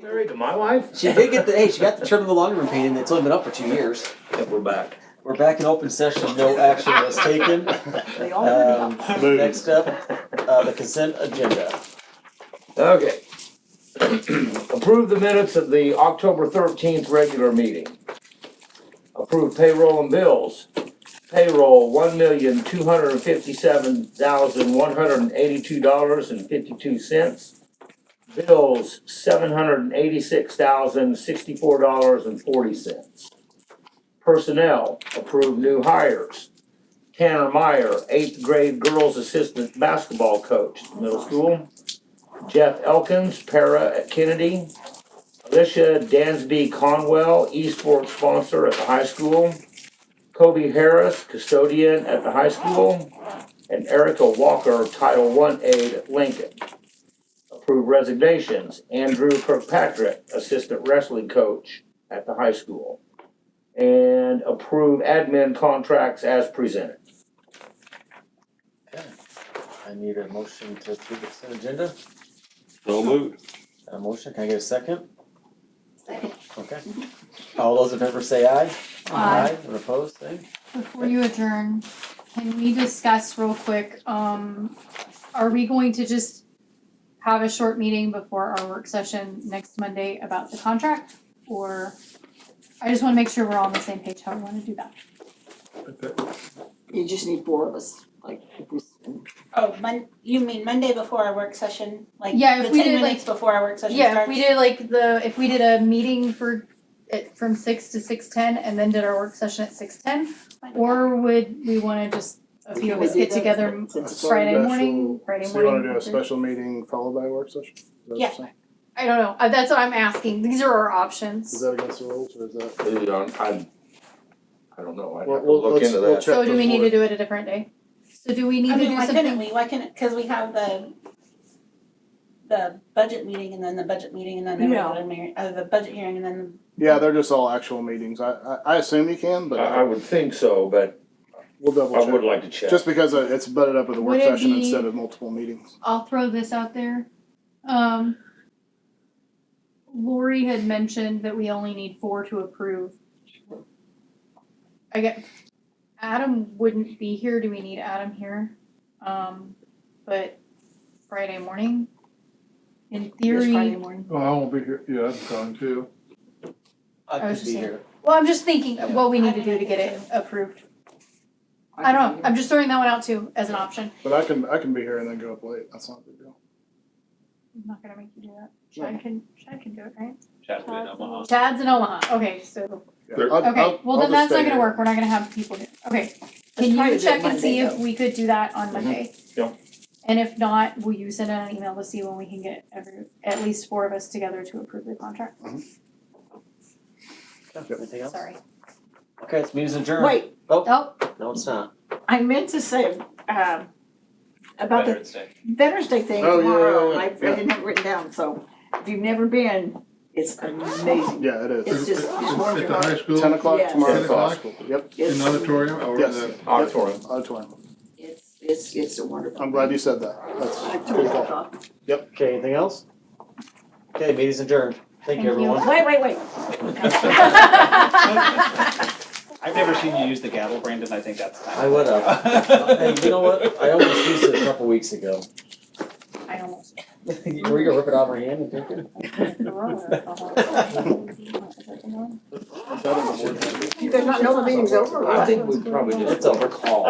Married to my wife? She did get she got the trim of the laundry room painted, it's only been up for 2 years. And we're back. We're back in open session, no action was taken. They already Next up, the consent agenda. Okay. Approve the minutes of the October 13th regular meeting. Approve payroll and bills. Payroll, $1,257,182.52. Bills, $786,064.40. Personnel, approve new hires. Tanner Meyer, 8th grade girls assistant basketball coach, middle school. Jeff Elkins, para at Kennedy. Alicia Dansby Conwell, esports sponsor at the high school. Kobe Harris, custodian at the high school. And Erica Walker, Title I aide at Lincoln. Approve resignations. Andrew Kirkpatrick, assistant wrestling coach at the high school. And approve admin contracts as presented. Okay. I need a motion to approve the consent agenda. So moved. A motion, can I get a second? Second. Okay. All those in favor say aye. Aye. And opposed, say? Before you adjourn, can we discuss real quick, are we going to just have a short meeting before our work session next Monday about the contract? Or, I just wanna make sure we're all on the same page how we wanna do that. You just need 4 of us, like, if we. Oh, you mean Monday before our work session? Like Yeah, if the we 10 did, minutes before our work session Yeah, starts? if we did if we did a meeting for it from 6 to 6:10 and then did our work session at 6:10? Or would we wanna just, a few of us get together Friday morning, So you wanna do a special meeting followed by a work session? Is that what you're Yeah. saying? I don't know, that's what I'm asking, these are our options. Is that against the rules or is that? I don't know, I'd Well, have to look let's- into we'll that. check So do we before. need to do it a different day? So do we need I to mean, do why something? couldn't we? Why couldn't, cause we have the budget meeting and then the budget meeting and then the Yeah. regular meeting, the budget hearing and then Yeah, they're just all actual meetings. I assume you can, but. I would think so, but We'll double check. I would like to check. Just because it's butted up with a work Would it session be- instead of multiple meetings. I'll throw this out there. Lori had mentioned that we only need 4 to approve. I get, Adam wouldn't be here, do we need Adam here? But Friday morning, in theory. Friday morning. Oh, I won't be here, yeah, I'm going too. I was I could just be saying. here. Well, I'm just thinking of what we need to do to get it approved. I don't know, I'm just throwing that one out too, as an option. But I can be here and then go up late. That's not a big deal. I'm not gonna make you do that. Chad can do it, right? Chad's in Omaha. Chad's in Omaha, okay, so. Yeah, Okay, well I'll then just that's stay not gonna here. work, we're not gonna have people here, okay. Can try you to do it check and Monday, see if though. we could do that on Monday? Yeah. And if not, will you send out an email to see when we can get at least 4 of us together to approve the contract? Anything else? Sorry. Okay, it's meeting's adjourned. Wait, Oh, No, it's not. I meant to say, about the Veterans Day. Veterans Day thing Oh, yeah, tomorrow, yeah, I yeah. didn't have it written down, so if you've never been, it's amazing. Yeah, it is. It's just, it's one At of the high your, school? 10 o'clock Yes. tomorrow. 10 o'clock? Yep. In the auditorium or in Yes. the? Auditorium. Auditorium. it's a wonderful. I'm glad you said that. That's I cool totally call. thought. Okay, anything else? Okay, meeting's adjourned. Thank you, Thank you. everyone. Wait. I've never seen you use the gavel, Brandon, I think that's time. I would have. Hey, you know what? I almost used it a couple weeks ago. I almost. Were you gonna rip it out of her hand and drink it? You guys not know the meeting's over? I think we probably just It's over. call.